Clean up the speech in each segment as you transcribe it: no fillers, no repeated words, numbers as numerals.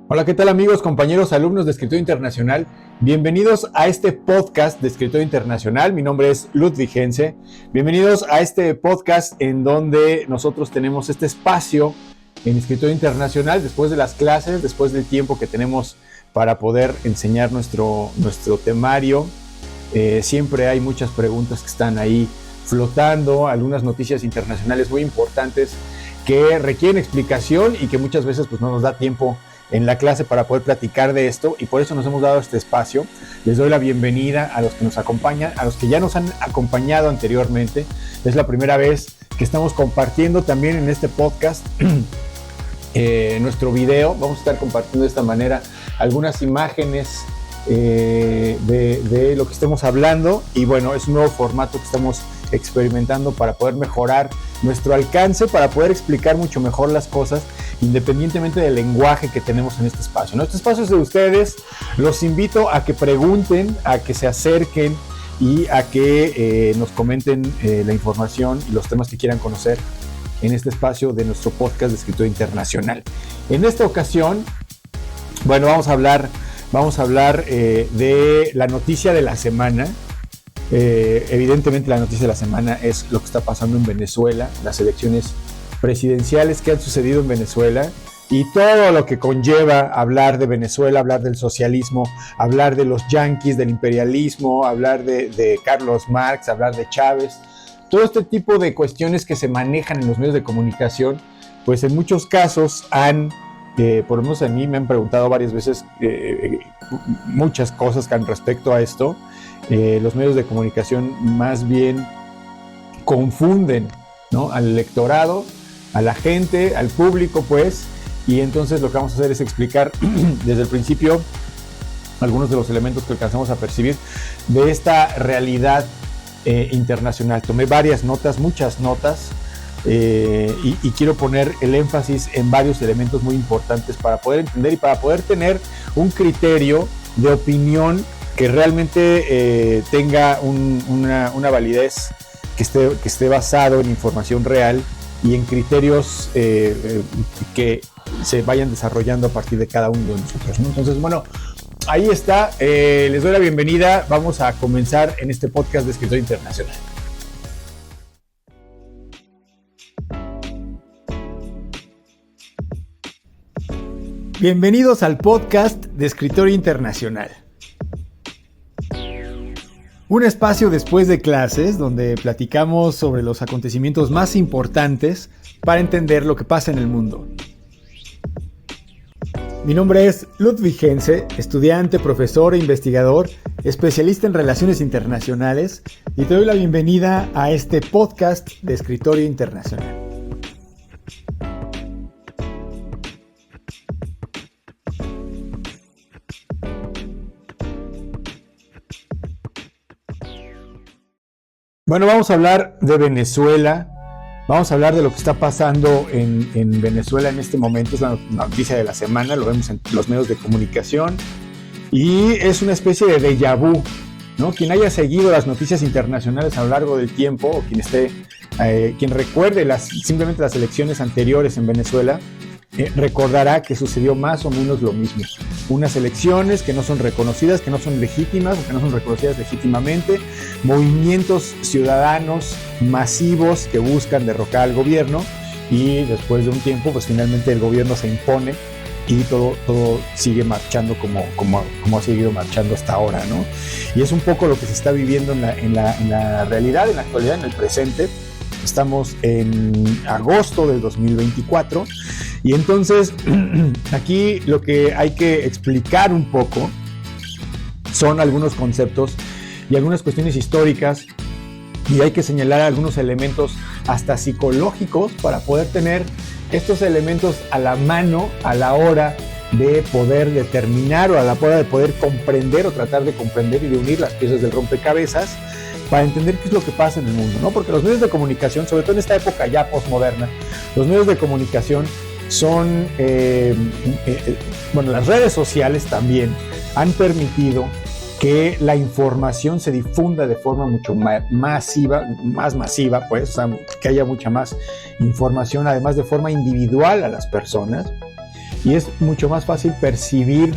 Hola, ¿qué tal amigos, compañeros, alumnos de Escritor Internacional? Bienvenidos a este podcast de Escritor Internacional. Mi nombre es Ludwig Hense. Bienvenidos a este podcast en donde nosotros tenemos este espacio en Escritor Internacional después de las clases, después del tiempo que tenemos para poder enseñar nuestro temario. Siempre hay muchas preguntas que están ahí flotando, algunas noticias internacionales muy importantes que requieren explicación y que muchas veces pues, no nos da tiempo en la clase para poder platicar de esto, y por eso nos hemos dado este espacio. Les doy la bienvenida a los que nos acompañan, a los que ya nos han acompañado anteriormente. Es la primera vez que estamos compartiendo también en este podcast nuestro video. Vamos a estar compartiendo de esta manera algunas imágenes de lo que estemos hablando, y bueno, es un nuevo formato que estamos experimentando para poder mejorar nuestro alcance, para poder explicar mucho mejor las cosas independientemente del lenguaje que tenemos en este espacio. Este espacio es de ustedes. Los invito a que pregunten, a que se acerquen y a que nos comenten la información y los temas que quieran conocer en este espacio de nuestro podcast de Escritor Internacional. En esta ocasión, bueno, vamos a hablar de la noticia de la semana. Evidentemente la noticia de la semana es lo que está pasando en Venezuela, las elecciones presidenciales que han sucedido en Venezuela y todo lo que conlleva hablar de Venezuela, hablar del socialismo, hablar de los yanquis, del imperialismo, hablar de Carlos Marx, hablar de Chávez. Todo este tipo de cuestiones que se manejan en los medios de comunicación, pues en muchos casos por lo menos a mí me han preguntado varias veces muchas cosas con respecto a esto. Los medios de comunicación más bien confunden, ¿no?, al electorado, a la gente, al público, pues, y entonces lo que vamos a hacer es explicar desde el principio algunos de los elementos que alcanzamos a percibir de esta realidad internacional. Tomé varias notas, muchas notas, y quiero poner el énfasis en varios elementos muy importantes para poder entender y para poder tener un criterio de opinión que realmente tenga una validez, que esté basado en información real y en criterios que se vayan desarrollando a partir de cada uno de nosotros, ¿no? Entonces, bueno, ahí está. Les doy la bienvenida. Vamos a comenzar en este podcast de Escritor Internacional. Bienvenidos al podcast de Escritor Internacional. Un espacio después de clases donde platicamos sobre los acontecimientos más importantes para entender lo que pasa en el mundo. Mi nombre es Ludwig Hense, estudiante, profesor e investigador, especialista en relaciones internacionales, y te doy la bienvenida a este podcast de Escritorio Internacional. Bueno, vamos a hablar de Venezuela, vamos a hablar de lo que está pasando en Venezuela en este momento. Es la noticia de la semana, lo vemos en los medios de comunicación y es una especie de déjà vu, ¿no? Quien haya seguido las noticias internacionales a lo largo del tiempo, o quien recuerde simplemente las elecciones anteriores en Venezuela, recordará que sucedió más o menos lo mismo. Unas elecciones que no son reconocidas, que no son legítimas, o que no son reconocidas legítimamente, movimientos ciudadanos masivos que buscan derrocar al gobierno, y después de un tiempo, pues finalmente el gobierno se impone y todo sigue marchando como ha seguido marchando hasta ahora, ¿no? Y es un poco lo que se está viviendo en la realidad, en la actualidad, en el presente. Estamos en agosto del 2024 y entonces aquí lo que hay que explicar un poco son algunos conceptos y algunas cuestiones históricas, y hay que señalar algunos elementos hasta psicológicos para poder tener estos elementos a la mano a la hora de poder determinar, o a la hora de poder comprender o tratar de comprender y de unir las piezas del rompecabezas para entender qué es lo que pasa en el mundo, ¿no? Porque los medios de comunicación, sobre todo en esta época ya postmoderna, los medios de comunicación son, las redes sociales también han permitido que la información se difunda de forma mucho más masiva, pues, o sea, que haya mucha más información, además de forma individual a las personas. y es mucho más fácil percibir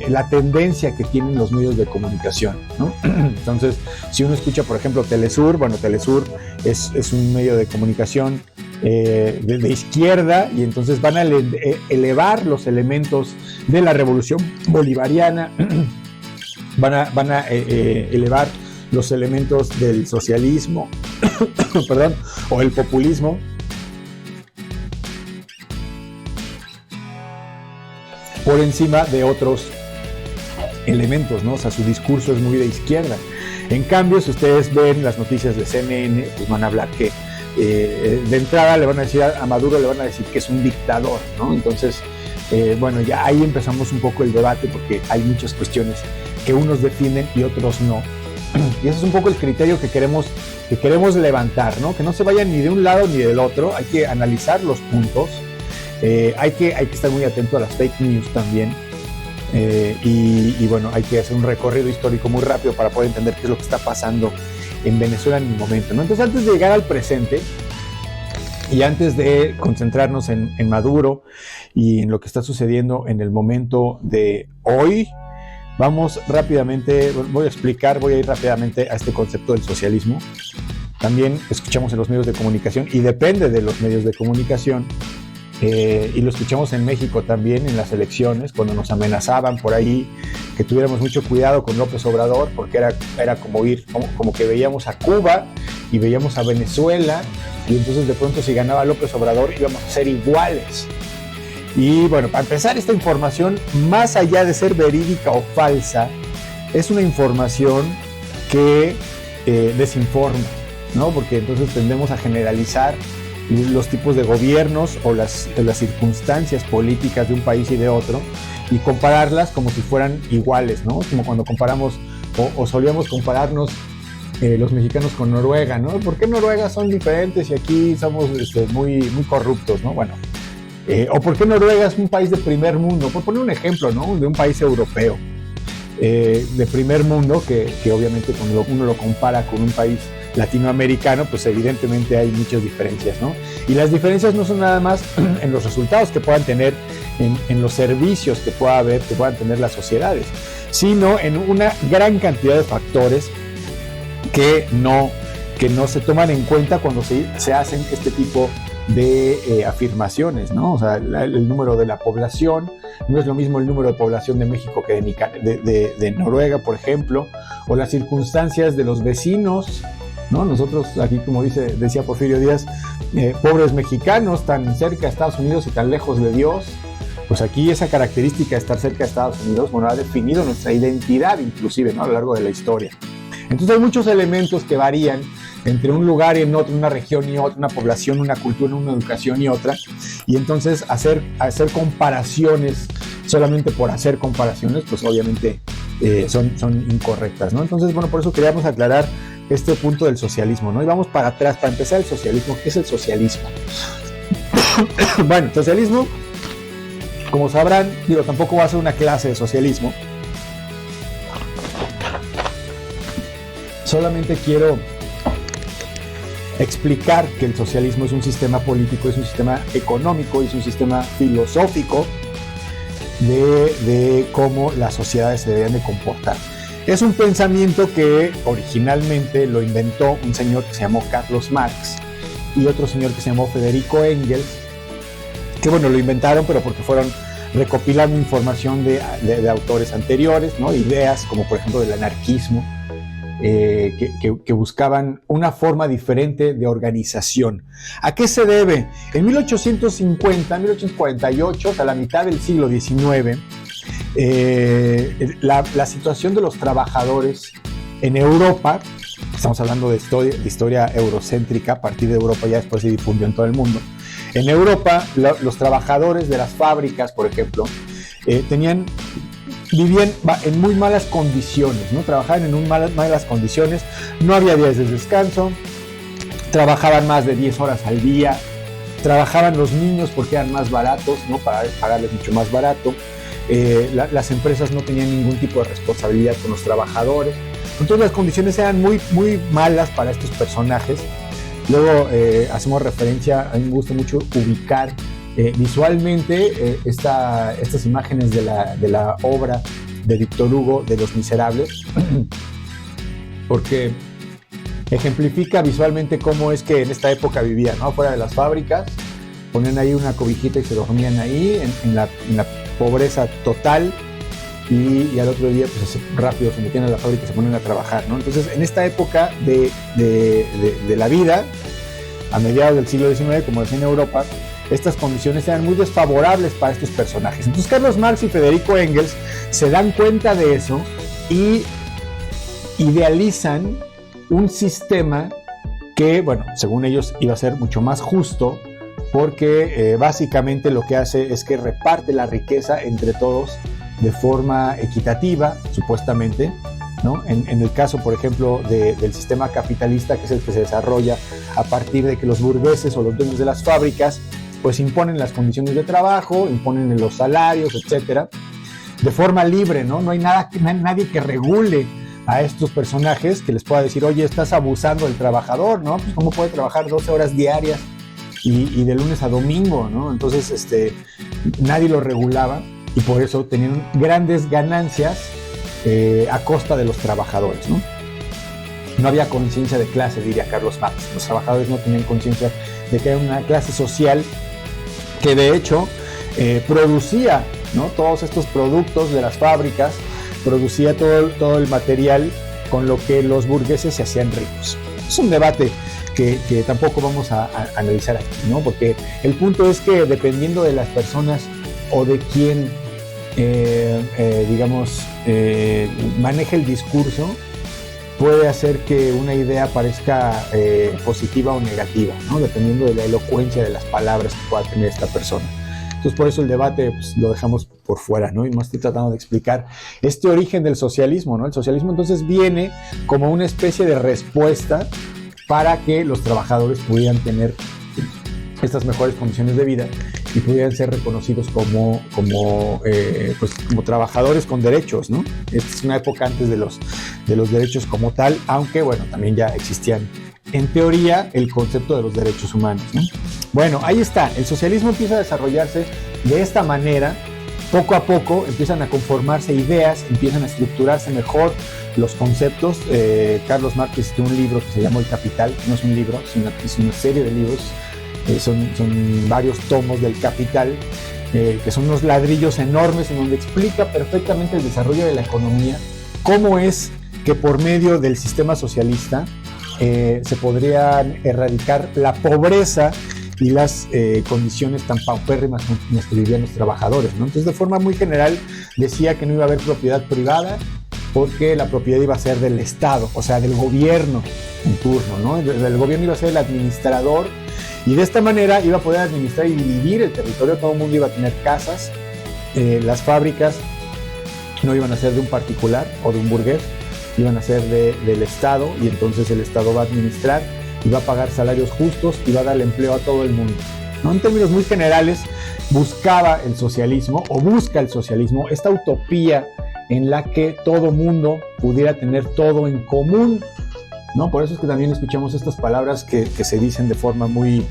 la tendencia que tienen los medios de comunicación, ¿no? Entonces, si uno escucha, por ejemplo, Telesur, bueno, Telesur es un medio de comunicación de izquierda, y entonces van a elevar los elementos de la revolución bolivariana, van a elevar los elementos del socialismo, perdón, o el populismo, por encima de otros elementos, ¿no? O sea, su discurso es muy de izquierda. En cambio, si ustedes ven las noticias de CNN, pues van a hablar que de entrada le van a decir a Maduro, le van a decir que es un dictador, ¿no? Entonces, bueno, ya ahí empezamos un poco el debate, porque hay muchas cuestiones que unos defienden y otros no. Y ese es un poco el criterio que queremos levantar, ¿no? Que no se vayan ni de un lado ni del otro. Hay que analizar los puntos. Hay que estar muy atento a las fake news también, y bueno, hay que hacer un recorrido histórico muy rápido para poder entender qué es lo que está pasando en Venezuela en el momento, ¿no? Entonces, antes de llegar al presente y antes de concentrarnos en Maduro y en lo que está sucediendo en el momento de hoy, vamos rápidamente, voy a ir rápidamente a este concepto del socialismo. También escuchamos en los medios de comunicación, y depende de los medios de comunicación, y lo escuchamos en México también en las elecciones, cuando nos amenazaban por ahí que tuviéramos mucho cuidado con López Obrador, porque era como que veíamos a Cuba y veíamos a Venezuela, y entonces de pronto si ganaba López Obrador íbamos a ser iguales. Y bueno, para empezar, esta información, más allá de ser verídica o falsa, es una información que desinforma, ¿no? Porque entonces tendemos a generalizar los tipos de gobiernos o las circunstancias políticas de un país y de otro, y compararlas como si fueran iguales, ¿no? Como cuando comparamos o solíamos compararnos los mexicanos con Noruega, ¿no? ¿Por qué Noruega son diferentes y aquí somos muy, muy corruptos, ¿no? Bueno, o por qué Noruega es un país de primer mundo, por poner un ejemplo, ¿no? De un país europeo de primer mundo, que obviamente cuando uno lo compara con un país latinoamericano, pues evidentemente hay muchas diferencias, ¿no? Y las diferencias no son nada más en los resultados que puedan tener, en los servicios que puedan tener las sociedades, sino en una gran cantidad de factores que no se toman en cuenta cuando se hacen este tipo de afirmaciones, ¿no? O sea, el número de la población, no es lo mismo el número de población de México que de Noruega, por ejemplo, o las circunstancias de los vecinos, ¿no? Nosotros aquí, como decía Porfirio Díaz, pobres mexicanos, tan cerca de Estados Unidos y tan lejos de Dios. Pues aquí esa característica de estar cerca de Estados Unidos, bueno, ha definido nuestra identidad inclusive, ¿no? A lo largo de la historia. Entonces hay muchos elementos que varían entre un lugar y en otro, una región y otra, una población, una cultura, una educación y otra, y entonces hacer comparaciones solamente por hacer comparaciones, pues obviamente son incorrectas, ¿no? Entonces, bueno, por eso queríamos aclarar este punto del socialismo, ¿no? Y vamos para atrás, para empezar el socialismo. ¿Qué es el socialismo? Bueno, el socialismo, como sabrán, tampoco va a ser una clase de socialismo. Solamente quiero explicar que el socialismo es un sistema político, es un sistema económico, es un sistema filosófico de cómo las sociedades se deben de comportar. Es un pensamiento que originalmente lo inventó un señor que se llamó Carlos Marx y otro señor que se llamó Federico Engels, que bueno, lo inventaron, pero porque fueron recopilando información de autores anteriores, ¿no? Ideas como por ejemplo del anarquismo, que buscaban una forma diferente de organización. ¿A qué se debe? En 1848, hasta la mitad del siglo XIX, la situación de los trabajadores en Europa, estamos hablando de historia eurocéntrica, a partir de Europa ya después se difundió en todo el mundo. En Europa, los trabajadores de las fábricas, por ejemplo, vivían en muy malas condiciones, ¿no? Trabajaban en muy malas condiciones, no había días de descanso, trabajaban más de 10 horas al día, trabajaban los niños porque eran más baratos, ¿no? Para pagarles mucho más barato. Las empresas no tenían ningún tipo de responsabilidad con los trabajadores. Entonces las condiciones eran muy, muy malas para estos personajes. Luego hacemos referencia, a mí me gusta mucho ubicar visualmente estas imágenes de la obra de Víctor Hugo de Los Miserables, porque ejemplifica visualmente cómo es que en esta época vivían, ¿no? Fuera de las fábricas, ponían ahí una cobijita y se dormían ahí en la pobreza total, y al otro día pues rápido se metían a la fábrica y se ponían a trabajar, ¿no? Entonces, en esta época de la vida, a mediados del siglo XIX, como decía en Europa, estas condiciones eran muy desfavorables para estos personajes. Entonces Carlos Marx y Federico Engels se dan cuenta de eso y idealizan un sistema que, bueno, según ellos iba a ser mucho más justo, porque básicamente lo que hace es que reparte la riqueza entre todos de forma equitativa, supuestamente, ¿no? En el caso, por ejemplo, del sistema capitalista, que es el que se desarrolla a partir de que los burgueses o los dueños de las fábricas pues imponen las condiciones de trabajo, imponen los salarios, etcétera, de forma libre, ¿no? No hay nadie que regule a estos personajes que les pueda decir, oye, estás abusando del trabajador, ¿no? Pues ¿cómo puede trabajar 12 horas diarias y de lunes a domingo, ¿no? Entonces, nadie lo regulaba y por eso tenían grandes ganancias a costa de los trabajadores, ¿no? No había conciencia de clase, diría Carlos Marx. Los trabajadores no tenían conciencia de que era una clase social que de hecho producía, ¿no? Todos estos productos de las fábricas, producía todo el material con lo que los burgueses se hacían ricos. Es un debate que tampoco vamos a analizar aquí, ¿no? Porque el punto es que dependiendo de las personas o de quién, maneja el discurso, puede hacer que una idea parezca positiva o negativa, ¿no? Dependiendo de la elocuencia de las palabras que pueda tener esta persona. Entonces, por eso el debate pues, lo dejamos por fuera, ¿no? Y más estoy tratando de explicar este origen del socialismo, ¿no? El socialismo entonces viene como una especie de respuesta para que los trabajadores pudieran tener estas mejores condiciones de vida y pudieran ser reconocidos como trabajadores con derechos, ¿no? Esta es una época antes de los derechos como tal, aunque, bueno, también ya existían, en teoría, el concepto de los derechos humanos, ¿no? Bueno, ahí está, el socialismo empieza a desarrollarse de esta manera, poco a poco empiezan a conformarse ideas, empiezan a estructurarse mejor los conceptos. Carlos Marx escribió un libro que se llamó El Capital, no es un libro, es una serie de libros, son varios tomos del Capital, que son unos ladrillos enormes en donde explica perfectamente el desarrollo de la economía, cómo es que por medio del sistema socialista se podrían erradicar la pobreza y las condiciones tan paupérrimas en las que vivían los trabajadores, ¿no? Entonces, de forma muy general, decía que no iba a haber propiedad privada porque la propiedad iba a ser del Estado, o sea, del gobierno en turno, ¿no? El gobierno iba a ser el administrador y de esta manera iba a poder administrar y dividir el territorio. Todo el mundo iba a tener casas, las fábricas no iban a ser de un particular o de un burgués, iban a ser del Estado, y entonces el Estado va a administrar y va a pagar salarios justos y va a darle empleo a todo el mundo, ¿no? En términos muy generales, buscaba el socialismo, o busca el socialismo, esta utopía en la que todo mundo pudiera tener todo en común, ¿no? Por eso es que también escuchamos estas palabras que se dicen de forma muy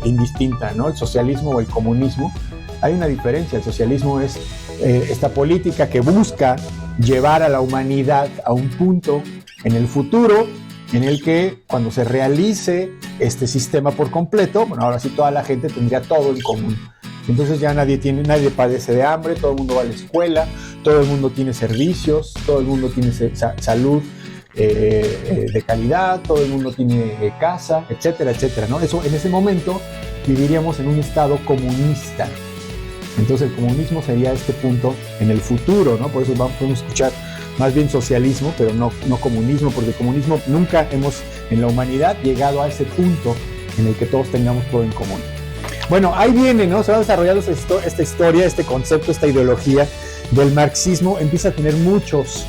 indistinta, ¿no? El socialismo o el comunismo. Hay una diferencia. El socialismo es esta política que busca llevar a la humanidad a un punto en el futuro en el que cuando se realice este sistema por completo, bueno, ahora sí toda la gente tendría todo en común. Entonces ya nadie padece de hambre, todo el mundo va a la escuela, todo el mundo tiene servicios, todo el mundo tiene salud de calidad, todo el mundo tiene casa, etcétera, etcétera, ¿no? Eso, en ese momento viviríamos en un estado comunista. Entonces el comunismo sería este punto en el futuro, ¿no? Por eso podemos escuchar más bien socialismo, pero no comunismo, porque el comunismo nunca hemos en la humanidad llegado a ese punto en el que todos tengamos todo en común. Bueno, ahí viene, ¿no? Se va desarrollando esta historia, este concepto, esta ideología del marxismo, empieza a tener muchos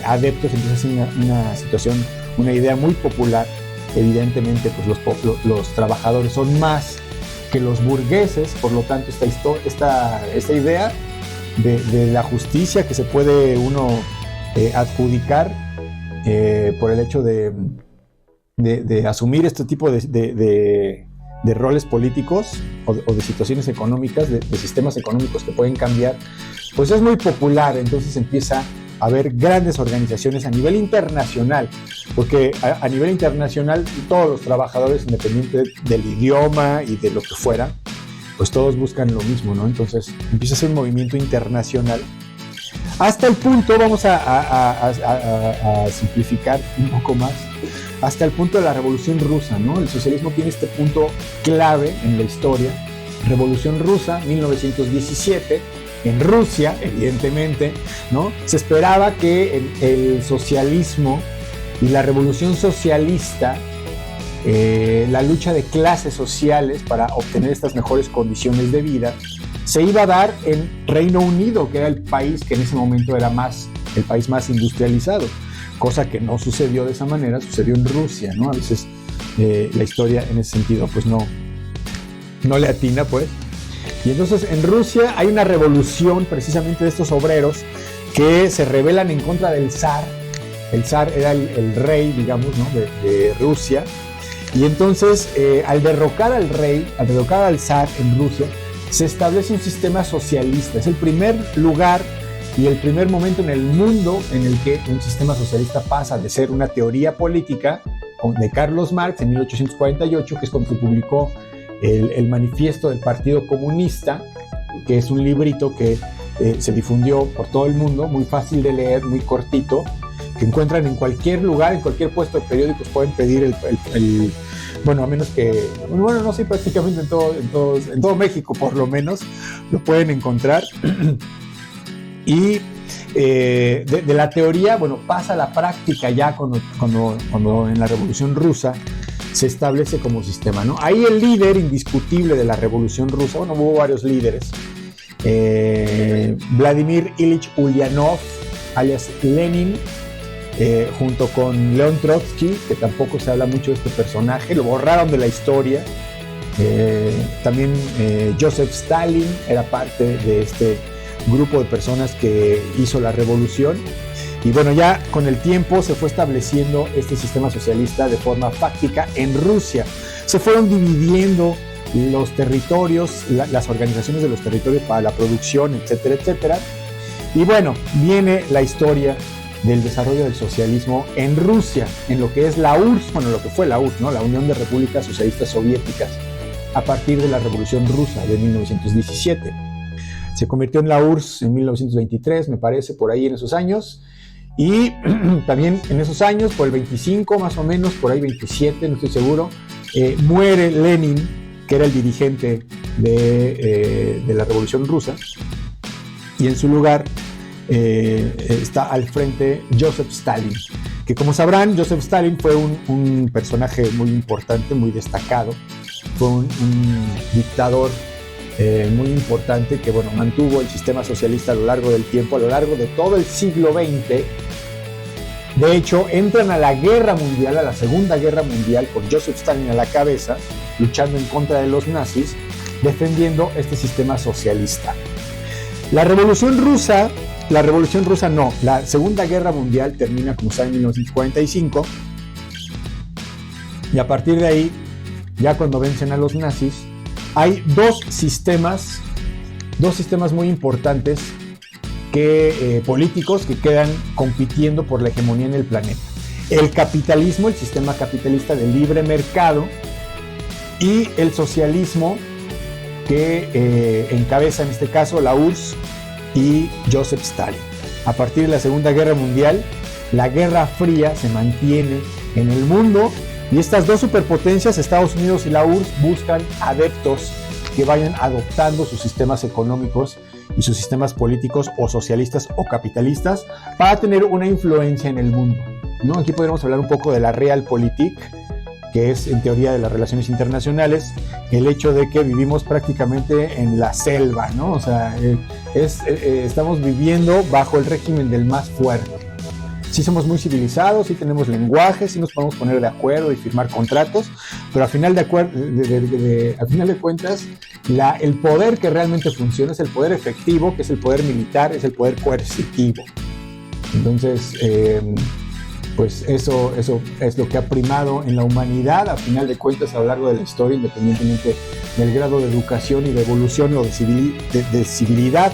adeptos, empieza a ser una idea muy popular. Evidentemente, pues los trabajadores son más que los burgueses, por lo tanto esta idea de la justicia que se puede uno adjudicar por el hecho de asumir este tipo de de roles políticos o de situaciones económicas, de sistemas económicos que pueden cambiar, pues es muy popular. Entonces empieza a haber grandes organizaciones a nivel internacional, porque a nivel internacional todos los trabajadores, independiente del idioma y de lo que fuera, pues todos buscan lo mismo, ¿no? Entonces empieza a ser un movimiento internacional. Hasta el punto, vamos a simplificar un poco más, hasta el punto de la Revolución Rusa, ¿no? El socialismo tiene este punto clave en la historia. Revolución Rusa, 1917, en Rusia, evidentemente, ¿no? Se esperaba que el socialismo y la revolución socialista, la lucha de clases sociales para obtener estas mejores condiciones de vida, se iba a dar en Reino Unido, que era el país que en ese momento era el país más industrializado, cosa que no sucedió de esa manera, sucedió en Rusia, ¿no? A veces la historia en ese sentido pues no le atina, pues. Y entonces en Rusia hay una revolución precisamente de estos obreros que se rebelan en contra del zar. El zar era el rey, digamos, ¿no? de Rusia. Y entonces al derrocar al rey, al derrocar al zar en Rusia, se establece un sistema socialista. Es el primer lugar y el primer momento en el mundo en el que un sistema socialista pasa de ser una teoría política de Carlos Marx en 1848, que es cuando se publicó el manifiesto del Partido Comunista, que es un librito que se difundió por todo el mundo, muy fácil de leer, muy cortito, que encuentran en cualquier lugar, en cualquier puesto de periódicos pueden pedir bueno, a menos que, bueno, no sé, prácticamente en todo México por lo menos lo pueden encontrar. Y de la teoría, bueno, pasa a la práctica ya cuando en la Revolución Rusa se establece como sistema, ¿no? Ahí el líder indiscutible de la Revolución Rusa, bueno, hubo varios líderes, Vladimir Ilich Ulyanov, alias Lenin, junto con León Trotsky, que tampoco se habla mucho de este personaje, lo borraron de la historia. También Joseph Stalin era parte de este grupo de personas que hizo la revolución. Y bueno, ya con el tiempo se fue estableciendo este sistema socialista de forma fáctica en Rusia. Se fueron dividiendo los territorios, las organizaciones de los territorios para la producción, etcétera, etcétera. Y bueno, viene la historia del desarrollo del socialismo en Rusia, en lo que es la URSS, bueno, lo que fue la URSS, ¿no? La Unión de Repúblicas Socialistas Soviéticas, a partir de la Revolución Rusa de 1917. Se convirtió en la URSS en 1923, me parece, por ahí en esos años. Y también en esos años, por el 25 más o menos, por ahí 27, no estoy seguro, muere Lenin, que era el dirigente de la Revolución Rusa, y en su lugar está al frente Joseph Stalin, que como sabrán, Joseph Stalin fue un personaje muy importante, muy destacado, fue un dictador muy importante que, bueno, mantuvo el sistema socialista a lo largo del tiempo, a lo largo de todo el siglo XX. De hecho, entran a la guerra mundial, a la Segunda Guerra Mundial, con Joseph Stalin a la cabeza, luchando en contra de los nazis, defendiendo este sistema socialista. La Revolución Rusa no, la Segunda Guerra Mundial termina, como saben, en 1945, y a partir de ahí, ya cuando vencen a los nazis, hay dos sistemas muy importantes políticos que quedan compitiendo por la hegemonía en el planeta. El capitalismo, el sistema capitalista de libre mercado, y el socialismo que encabeza en este caso la URSS y Joseph Stalin. A partir de la Segunda Guerra Mundial, la Guerra Fría se mantiene en el mundo y estas dos superpotencias, Estados Unidos y la URSS, buscan adeptos que vayan adoptando sus sistemas económicos y sus sistemas políticos o socialistas o capitalistas para tener una influencia en el mundo, ¿no? Aquí podríamos hablar un poco de la Realpolitik, que es en teoría de las relaciones internacionales, el hecho de que vivimos prácticamente en la selva, ¿no? O sea, estamos viviendo bajo el régimen del más fuerte. Sí somos muy civilizados, sí tenemos lenguaje, sí nos podemos poner de acuerdo y firmar contratos, pero al final de cuentas, el poder que realmente funciona es el poder efectivo, que es el poder militar, es el poder coercitivo. Entonces, pues eso es lo que ha primado en la humanidad, a final de cuentas, a lo largo de la historia, independientemente del grado de educación y de evolución o de civilidad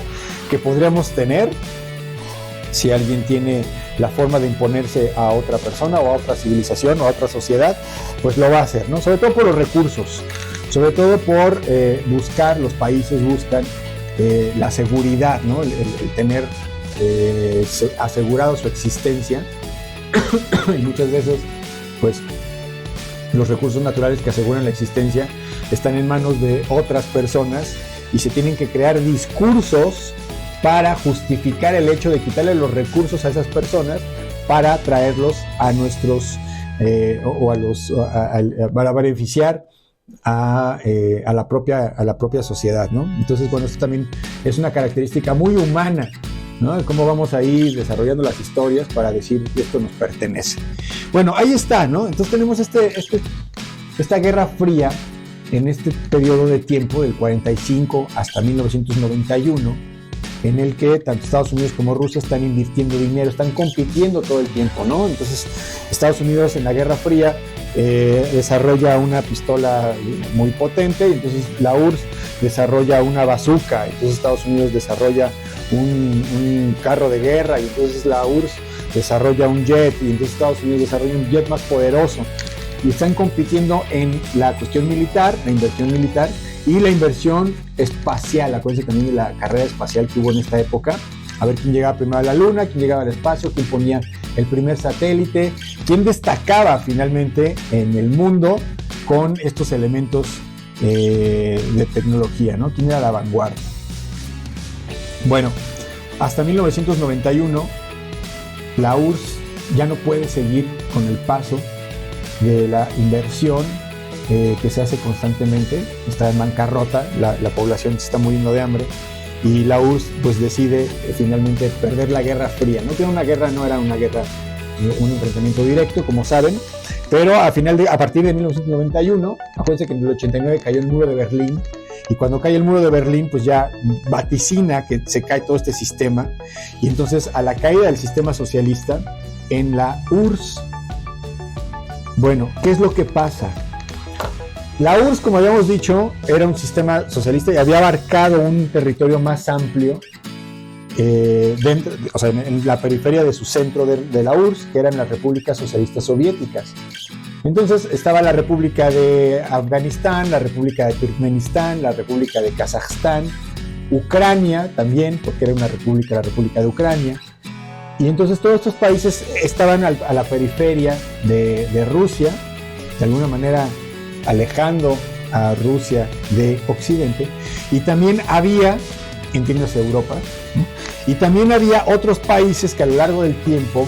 que podríamos tener. Si alguien tiene la forma de imponerse a otra persona o a otra civilización o a otra sociedad, pues lo va a hacer, ¿no? Sobre todo por los recursos, sobre todo por los países buscan la seguridad, ¿no? El tener asegurado su existencia. Y muchas veces, pues, los recursos naturales que aseguran la existencia están en manos de otras personas y se tienen que crear discursos para justificar el hecho de quitarle los recursos a esas personas para traerlos a nuestros para beneficiar a la propia sociedad, ¿no? Entonces, bueno, esto también es una característica muy humana, ¿no? De cómo vamos a ir desarrollando las historias para decir que esto nos pertenece. Bueno, ahí está, ¿no? Entonces tenemos esta Guerra Fría en este periodo de tiempo del 45 hasta 1991, en el que tanto Estados Unidos como Rusia están invirtiendo dinero, están compitiendo todo el tiempo, ¿no? Entonces, Estados Unidos en la Guerra Fría desarrolla una pistola muy potente, y entonces la URSS desarrolla una bazooka, entonces Estados Unidos desarrolla un carro de guerra, y entonces la URSS desarrolla un jet, y entonces Estados Unidos desarrolla un jet más poderoso, y están compitiendo en la cuestión militar, la inversión militar y la inversión espacial. Acuérdense también de la carrera espacial que hubo en esta época, a ver quién llegaba primero a la Luna, quién llegaba al espacio, quién ponía el primer satélite, quién destacaba finalmente en el mundo con estos elementos de tecnología, ¿no? Quién era la vanguardia. Bueno, hasta 1991 la URSS ya no puede seguir con el paso de la inversión que se hace constantemente, está en bancarrota, la población se está muriendo de hambre, y la URSS pues decide finalmente perder la Guerra Fría. No era una guerra, un enfrentamiento directo, como saben, pero a partir de 1991, acuérdense que en el 89 cayó el muro de Berlín, y cuando cae el muro de Berlín, pues ya vaticina que se cae todo este sistema, y entonces a la caída del sistema socialista en la URSS, bueno, ¿qué es lo que pasa? La URSS, como habíamos dicho, era un sistema socialista y había abarcado un territorio más amplio en la periferia de su centro de la URSS, que eran las repúblicas socialistas soviéticas. Entonces estaba la República de Afganistán, la República de Turkmenistán, la República de Kazajstán, Ucrania también, porque era la República de Ucrania. Y entonces todos estos países estaban a la periferia de Rusia, de alguna manera alejando a Rusia de Occidente, y también había, entiéndase, Europa, ¿no? Y también había otros países que a lo largo del tiempo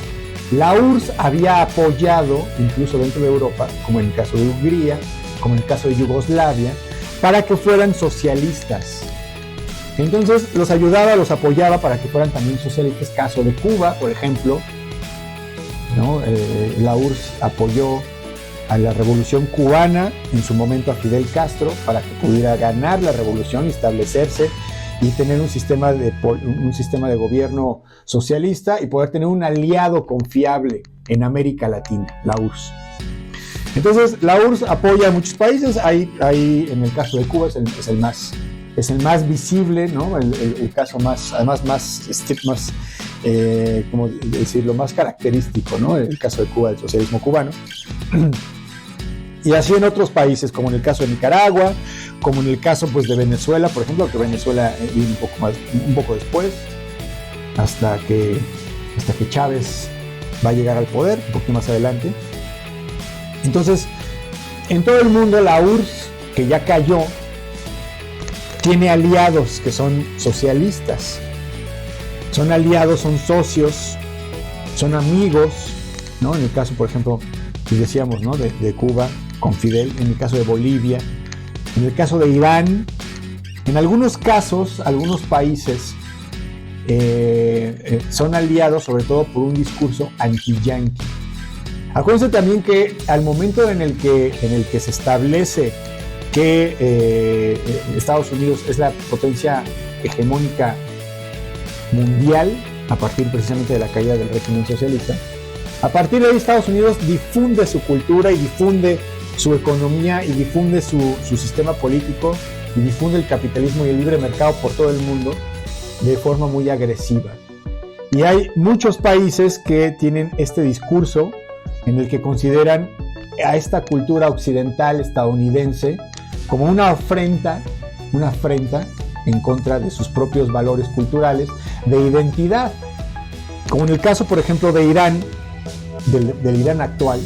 la URSS había apoyado, incluso dentro de Europa, como en el caso de Hungría, como en el caso de Yugoslavia, para que fueran socialistas. Entonces los ayudaba, los apoyaba para que fueran también socialistas. Caso de Cuba, por ejemplo, ¿no? La URSS apoyó a la revolución cubana, en su momento a Fidel Castro, para que pudiera ganar la revolución, establecerse y tener un sistema de gobierno socialista y poder tener un aliado confiable en América Latina, la URSS. Entonces la URSS apoya a muchos países, ahí en el caso de Cuba es el más visible, ¿no? El caso más ¿cómo decirlo?, más característico, ¿no? El caso de Cuba, del socialismo cubano. Y así en otros países, como en el caso de Nicaragua, como en el caso pues de Venezuela, por ejemplo, que Venezuela un poco después, hasta que Chávez va a llegar al poder, un poquito más adelante. Entonces, en todo el mundo la URSS, que ya cayó, tiene aliados que son socialistas. Son aliados, son socios, son amigos, ¿no? En el caso, por ejemplo, que decíamos, ¿no? de Cuba con Fidel, en el caso de Bolivia, en el caso de Irán, en algunos casos, algunos países son aliados, sobre todo por un discurso anti-yanqui. Acuérdense también que al momento en el que se establece que Estados Unidos es la potencia hegemónica mundial, a partir precisamente de la caída del régimen socialista, A partir de ahí Estados Unidos difunde su cultura y difunde su economía y difunde su sistema político y difunde el capitalismo y el libre mercado por todo el mundo de forma muy agresiva. Y hay muchos países que tienen este discurso en el que consideran a esta cultura occidental estadounidense como una afrenta en contra de sus propios valores culturales de identidad. Como en el caso, por ejemplo, de Irán, del Irán actual,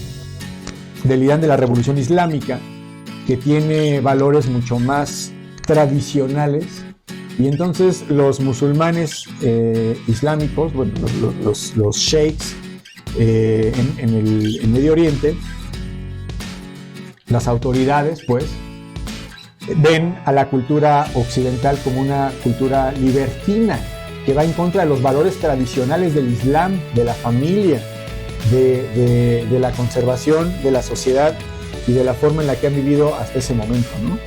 del Irán de la Revolución Islámica, que tiene valores mucho más tradicionales, y entonces los musulmanes islámicos, bueno, los sheikhs en el Medio Oriente, las autoridades, pues, ven a la cultura occidental como una cultura libertina, que va en contra de los valores tradicionales del Islam, de la familia, de la conservación de la sociedad y de la forma en la que han vivido hasta ese momento, ¿no?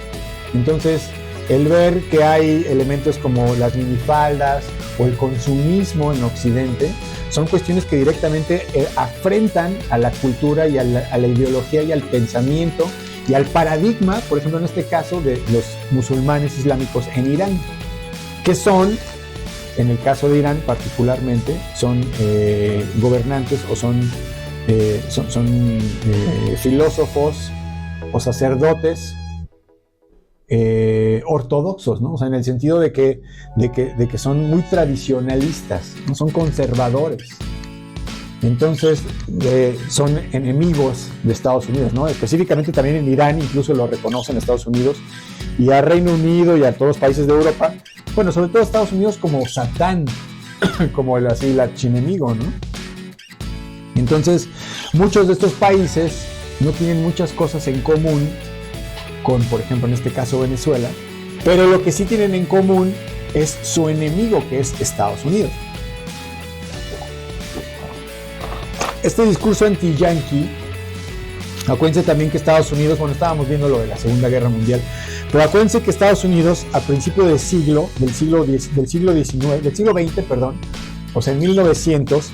Entonces, el ver que hay elementos como las minifaldas o el consumismo en Occidente son cuestiones que directamente afrentan a la cultura y a la ideología y al pensamiento y al paradigma, por ejemplo, en este caso, de los musulmanes islámicos en Irán, que son, en el caso de Irán particularmente, son gobernantes o son filósofos o sacerdotes ortodoxos, ¿no? O sea, en el sentido de que son muy tradicionalistas, ¿no? Son conservadores. Entonces, son enemigos de Estados Unidos, ¿no? Específicamente también en Irán, incluso lo reconocen Estados Unidos, y a Reino Unido y a todos los países de Europa, bueno, sobre todo a Estados Unidos como Satán, como el archienemigo, ¿no? Entonces, muchos de estos países no tienen muchas cosas en común con, por ejemplo, en este caso Venezuela, pero lo que sí tienen en común es su enemigo, que es Estados Unidos. Este discurso anti-yanqui, acuérdense también que Estados Unidos, bueno, estábamos viendo lo de la Segunda Guerra Mundial, pero acuérdense que Estados Unidos a principios del siglo XX, perdón, o sea, en 1900,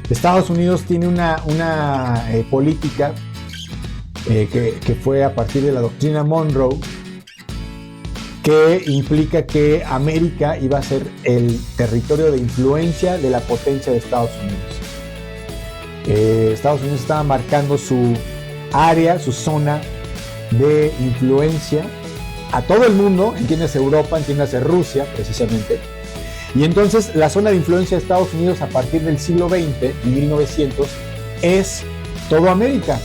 Estados Unidos tiene una política que fue a partir de la doctrina Monroe, que implica que América iba a ser el territorio de influencia de la potencia de Estados Unidos. Estados Unidos estaba marcando su área, su zona de influencia a todo el mundo, entiéndase Europa, entiéndase Rusia, precisamente. Y entonces la zona de influencia de Estados Unidos a partir del siglo XX, en 1900, es toda América.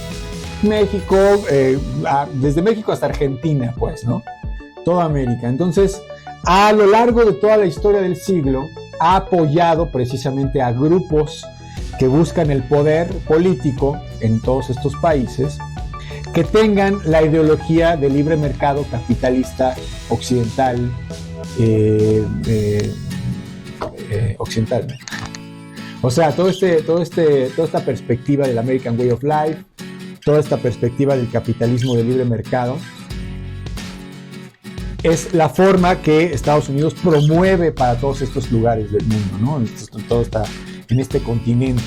México, desde México hasta Argentina, pues, ¿no? Toda América. Entonces, a lo largo de toda la historia del siglo, ha apoyado precisamente a grupos que buscan el poder político en todos estos países, que tengan la ideología de libre mercado capitalista occidental, occidental, ¿no? O sea, toda esta perspectiva del American Way of Life, toda esta perspectiva del capitalismo de libre mercado, es la forma que Estados Unidos promueve para todos estos lugares del mundo, ¿no? En este continente.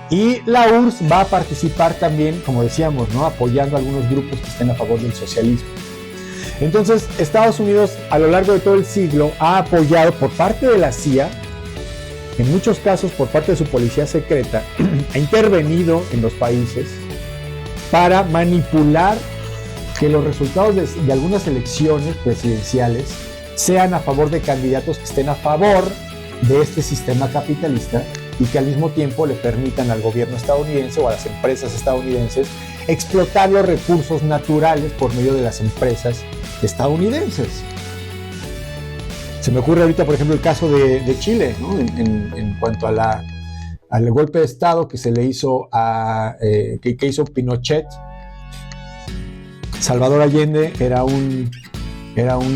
Y la URSS va a participar también, como decíamos, ¿no? Apoyando a algunos grupos que estén a favor del socialismo. Entonces, Estados Unidos, a lo largo de todo el siglo, ha apoyado por parte de la CIA, en muchos casos por parte de su policía secreta, ha intervenido en los países para manipular que los resultados de algunas elecciones presidenciales sean a favor de candidatos que estén a favor de este sistema capitalista y que al mismo tiempo le permitan al gobierno estadounidense o a las empresas estadounidenses explotar los recursos naturales por medio de las empresas estadounidenses. Se me ocurre ahorita, por ejemplo, el caso de Chile, ¿no? En cuanto al golpe de Estado que se le hizo que hizo Pinochet. Salvador Allende era un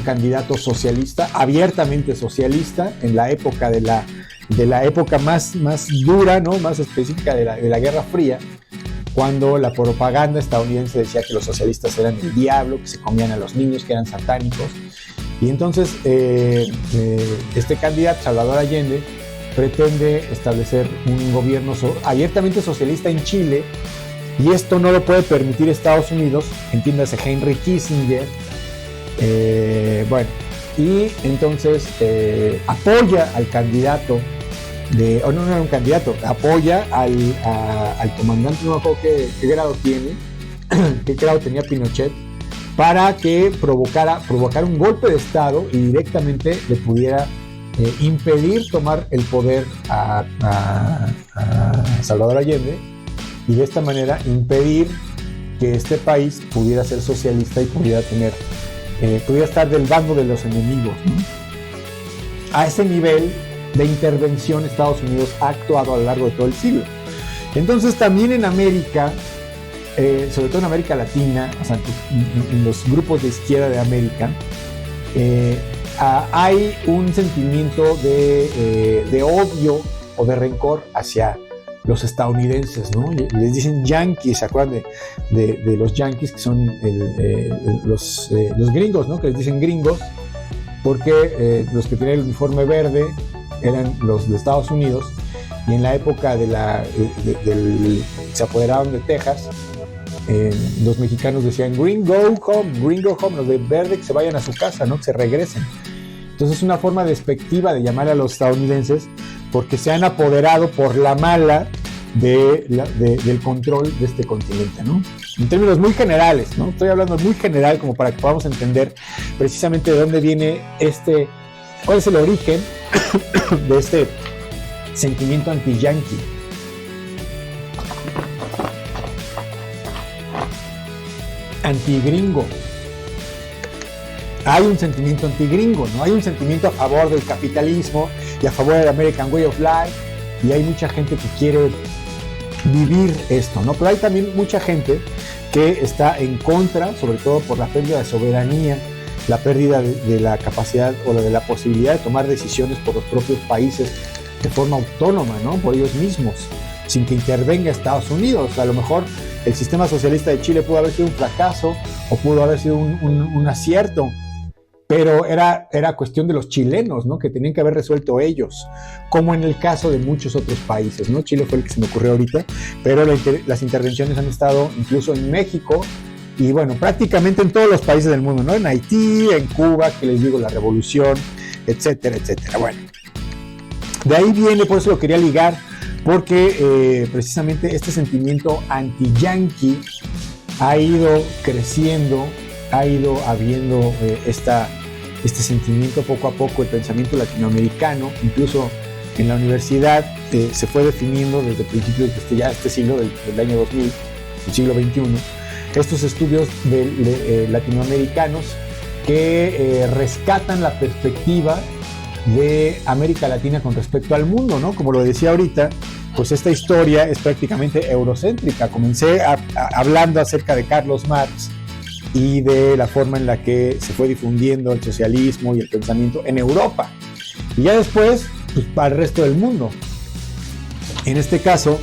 candidato socialista, abiertamente socialista, en la época de la época más dura, ¿no? Más específica de la Guerra Fría, cuando la propaganda estadounidense decía que los socialistas eran el diablo, que se comían a los niños, que eran satánicos. Y entonces este candidato, Salvador Allende, pretende establecer un gobierno abiertamente socialista en Chile, y esto no lo puede permitir Estados Unidos, entiéndase Henry Kissinger. Y entonces apoya al candidato no era un candidato, apoya al comandante, no me acuerdo qué grado tiene, qué grado tenía Pinochet, para que provocara un golpe de Estado y directamente le pudiera impedir tomar el poder a Salvador Allende, y de esta manera impedir que este país pudiera ser socialista y pudiera estar del bando de los enemigos, ¿no? A ese nivel de intervención Estados Unidos ha actuado a lo largo de todo el siglo. Entonces también en América, sobre todo en América Latina, o sea, en los grupos de izquierda de América, hay un sentimiento de odio o de rencor hacia los estadounidenses, ¿no? Les dicen yanquis, ¿se acuerdan de los yanquis, que son los gringos, ¿no? Que les dicen gringos porque los que tenían el uniforme verde eran los de Estados Unidos, y en la época se apoderaron de Texas, los mexicanos decían gringo home, los de verde que se vayan a su casa, ¿no? Que se regresen. Entonces es una forma despectiva de llamar a los estadounidenses porque se han apoderado por la mala del control de este continente, ¿no? En términos muy generales, ¿no? Estoy hablando muy general como para que podamos entender precisamente de dónde viene cuál es el origen de este sentimiento anti-yanqui. Antigringo. Hay un sentimiento antigringo, ¿no? Hay un sentimiento a favor del capitalismo y a favor del American Way of Life, y hay mucha gente que quiere vivir esto, ¿no? Pero hay también mucha gente que está en contra, sobre todo por la pérdida de soberanía, la pérdida de la capacidad o de la posibilidad de tomar decisiones por los propios países de forma autónoma, ¿no? Por ellos mismos, sin que intervenga Estados Unidos. A lo mejor el sistema socialista de Chile pudo haber sido un fracaso o pudo haber sido un acierto, pero era cuestión de los chilenos, ¿no? Que tenían que haber resuelto ellos, como en el caso de muchos otros países, ¿no? Chile fue el que se me ocurrió ahorita, pero las intervenciones han estado incluso en México y, bueno, prácticamente en todos los países del mundo, ¿no? En Haití, en Cuba, que les digo, la revolución, etcétera, etcétera. Bueno, de ahí viene, por eso lo quería ligar, porque precisamente este sentimiento anti-yanqui ha ido creciendo, ha ido habiendo este sentimiento poco a poco. El pensamiento latinoamericano, incluso en la universidad, se fue definiendo desde principios de este siglo, del año 2000, el siglo XXI, estos estudios latinoamericanos que rescatan la perspectiva de América Latina con respecto al mundo, ¿no? Como lo decía ahorita, pues esta historia es prácticamente eurocéntrica. Comencé hablando acerca de Carlos Marx y de la forma en la que se fue difundiendo el socialismo y el pensamiento en Europa, y ya después pues para el resto del mundo. En este caso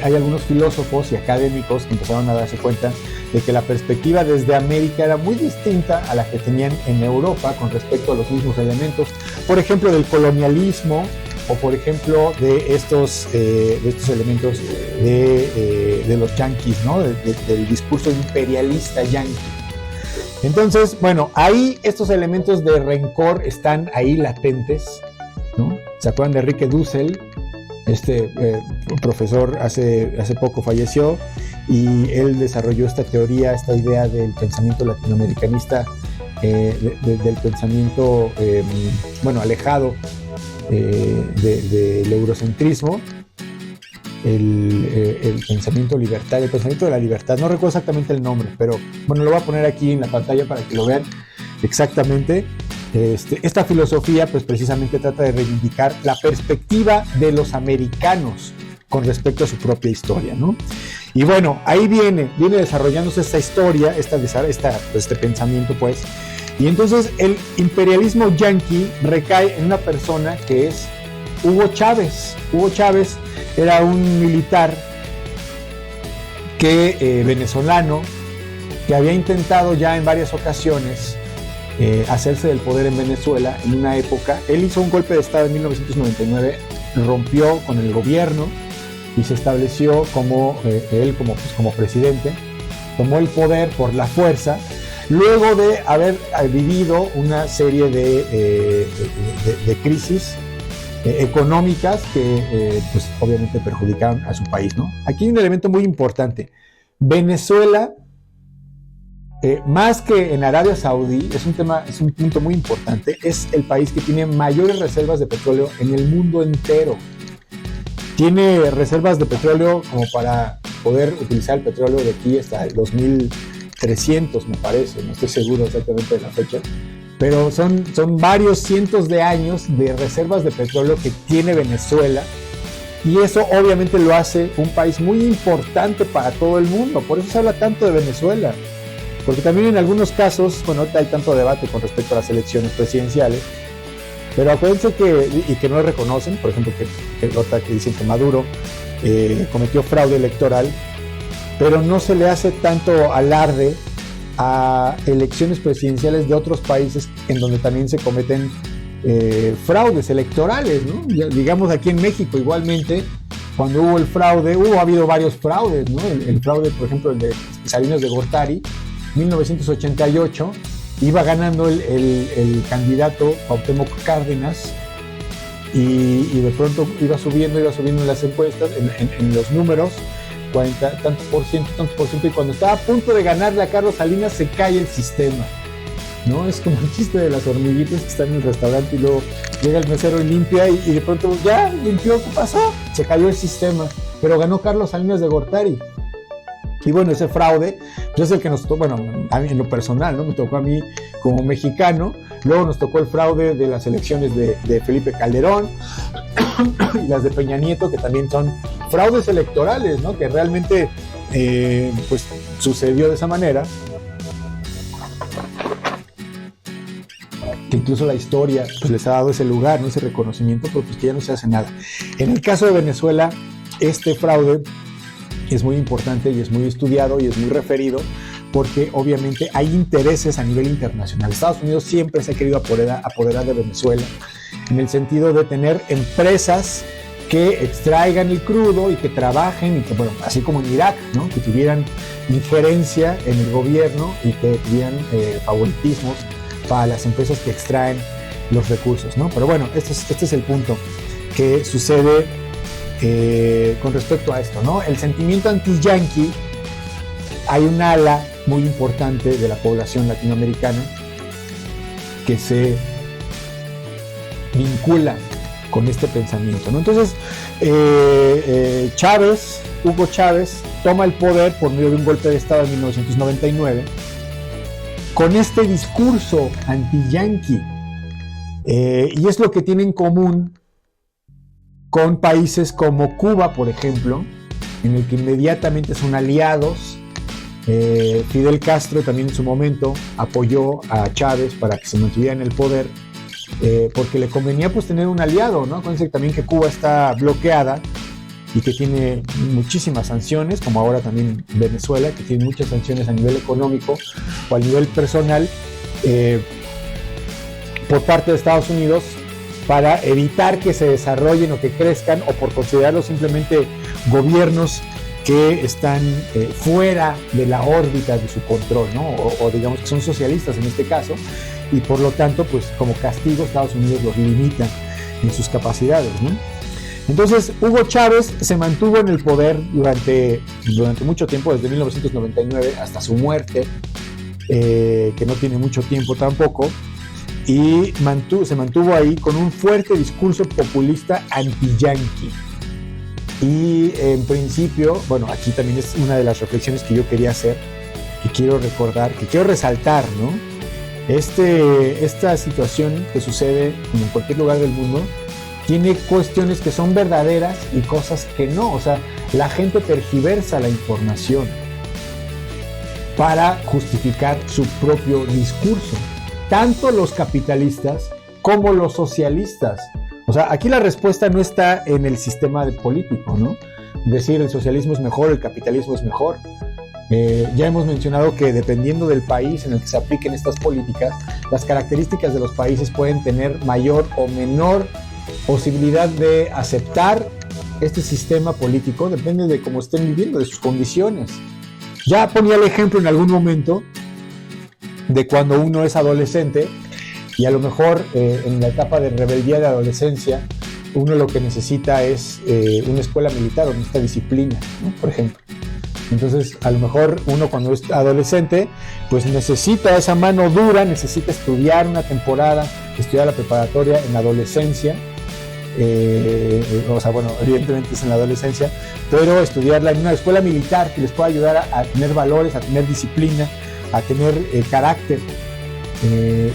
hay algunos filósofos y académicos que empezaron a darse cuenta de que la perspectiva desde América era muy distinta a la que tenían en Europa con respecto a los mismos elementos, por ejemplo del colonialismo, o por ejemplo de estos elementos de los yanquis, ¿no? Del discurso imperialista yanqui. Entonces, bueno, ahí estos elementos de rencor están ahí latentes, ¿no? ¿Se acuerdan de Enrique Dussel? Este profesor hace poco falleció, y él desarrolló esta teoría, esta idea del pensamiento latinoamericanista, del pensamiento alejado del eurocentrismo, el pensamiento libertario, el pensamiento de la libertad. No recuerdo exactamente el nombre, pero bueno, lo voy a poner aquí en la pantalla para que lo vean exactamente. Esta filosofía pues precisamente trata de reivindicar la perspectiva de los americanos con respecto a su propia historia, ¿no? Y bueno, ahí viene desarrollándose esta historia, este pensamiento, pues. Y entonces el imperialismo yanqui recae en una persona que es Hugo Chávez. Hugo Chávez era un militar venezolano que había intentado ya en varias ocasiones hacerse del poder en Venezuela en una época. Él hizo un golpe de estado en 1999 rompió con el gobierno y se estableció como él como presidente, tomó el poder por la fuerza, luego de haber vivido una serie de crisis económicas que pues obviamente perjudicaron a su país, ¿no? Aquí hay un elemento muy importante. Venezuela, más que en Arabia Saudí, es un punto muy importante, es el país que tiene mayores reservas de petróleo en el mundo entero. Tiene reservas de petróleo como para poder utilizar el petróleo de aquí hasta el 2300, me parece, no estoy seguro exactamente de la fecha, pero son varios cientos de años de reservas de petróleo que tiene Venezuela, y eso obviamente lo hace un país muy importante para todo el mundo. Por eso se habla tanto de Venezuela, porque también en algunos casos, bueno, hay tanto debate con respecto a las elecciones presidenciales, pero acuérdense que no reconocen, por ejemplo, que dicen que Maduro cometió fraude electoral, pero no se le hace tanto alarde a elecciones presidenciales de otros países en donde también se cometen fraudes electorales, ¿no? Digamos aquí en México igualmente, cuando hubo el fraude, ha habido varios fraudes, ¿no? El fraude, por ejemplo, el de Salinas de Gortari, 1988, iba ganando el candidato Cuauhtémoc Cárdenas, y de pronto iba subiendo en las encuestas, en los números, 40 tantos por ciento, y cuando estaba a punto de ganarle a Carlos Salinas se cae el sistema, ¿no? Es como el chiste de las hormiguitas que están en el restaurante y luego llega el mesero y limpia, y de pronto ya limpió, ¿qué pasó? Se cayó el sistema, pero ganó Carlos Salinas de Gortari. Y bueno, ese fraude pues es el que nos tocó, bueno, a mí en lo personal, ¿no? Me tocó a mí como mexicano. Luego nos tocó el fraude de las elecciones de Felipe Calderón y las de Peña Nieto, que también son fraudes electorales, ¿no? Que realmente pues sucedió de esa manera, que incluso la historia pues les ha dado ese lugar, ¿no? Ese reconocimiento, pero pues que ya no se hace nada. En el caso de Venezuela, este fraude es muy importante y es muy estudiado y es muy referido, porque obviamente hay intereses a nivel internacional. Estados Unidos siempre se ha querido apoderar de Venezuela, en el sentido de tener empresas que extraigan el crudo y que trabajen, y que, bueno, así como en Irak, ¿no? Que tuvieran injerencia en el gobierno y que tuvieran favoritismos para las empresas que extraen los recursos, ¿no? Pero bueno, este es el punto que sucede con respecto a esto, ¿no? El sentimiento anti-yanqui, hay un ala muy importante de la población latinoamericana que se vincula con este pensamiento, ¿no? Entonces, Hugo Chávez, toma el poder por medio de un golpe de Estado en 1999 con este discurso anti-yanqui, y es lo que tiene en común con países como Cuba, por ejemplo, en el que inmediatamente son aliados. Fidel Castro también en su momento apoyó a Chávez para que se mantuviera en el poder, porque le convenía pues tener un aliado, ¿no? Acuérdense también que Cuba está bloqueada y que tiene muchísimas sanciones, como ahora también Venezuela, que tiene muchas sanciones a nivel económico o a nivel personal por parte de Estados Unidos, para evitar que se desarrollen o que crezcan, o por considerarlos simplemente gobiernos que están fuera de la órbita de su control, ¿no? O digamos que son socialistas en este caso, y por lo tanto, pues como castigo Estados Unidos los limita en sus capacidades, ¿no? Entonces, Hugo Chávez se mantuvo en el poder durante mucho tiempo, desde 1999 hasta su muerte, que no tiene mucho tiempo tampoco, y se mantuvo ahí con un fuerte discurso populista anti-yanqui. Y en principio, bueno, aquí también es una de las reflexiones que yo quería hacer, que quiero recordar, que quiero resaltar, ¿no? Esta situación que sucede en cualquier lugar del mundo tiene cuestiones que son verdaderas y cosas que no. O sea, la gente tergiversa la información para justificar su propio discurso. Tanto los capitalistas como los socialistas. O sea, aquí la respuesta no está en el sistema político, ¿no? Decir el socialismo es mejor, el capitalismo es mejor. Ya hemos mencionado que dependiendo del país en el que se apliquen estas políticas, las características de los países pueden tener mayor o menor posibilidad de aceptar este sistema político, depende de cómo estén viviendo, de sus condiciones. Ya ponía el ejemplo en algún momento de cuando uno es adolescente y a lo mejor en la etapa de rebeldía de adolescencia, uno lo que necesita es una escuela militar o necesita disciplina, ¿no? Por ejemplo. Entonces, a lo mejor uno cuando es adolescente, pues necesita esa mano dura, necesita estudiar una temporada, estudiar la preparatoria en la adolescencia, o sea, bueno, evidentemente es en la adolescencia, pero estudiarla en una escuela militar que les pueda ayudar a tener valores, a tener disciplina, a tener carácter.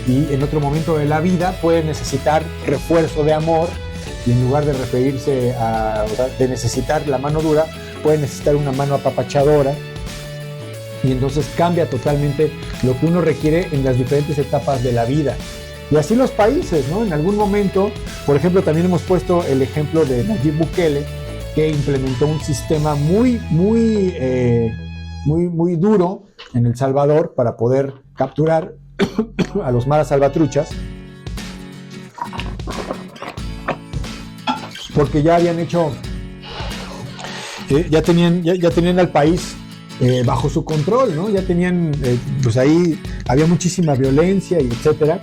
Y en otro momento de la vida puede necesitar refuerzo de amor, y en lugar de referirse a, o sea, de necesitar la mano dura, puede necesitar una mano apapachadora, y entonces cambia totalmente lo que uno requiere en las diferentes etapas de la vida. Y así los países, ¿no? En algún momento, por ejemplo, también hemos puesto el ejemplo de Nayib Bukele, que implementó un sistema muy duro en El Salvador para poder capturar a los maras salvatruchas, porque ya habían hecho, ya tenían al país bajo su control, ¿no? Ya tenían, pues ahí había muchísima violencia y etcétera,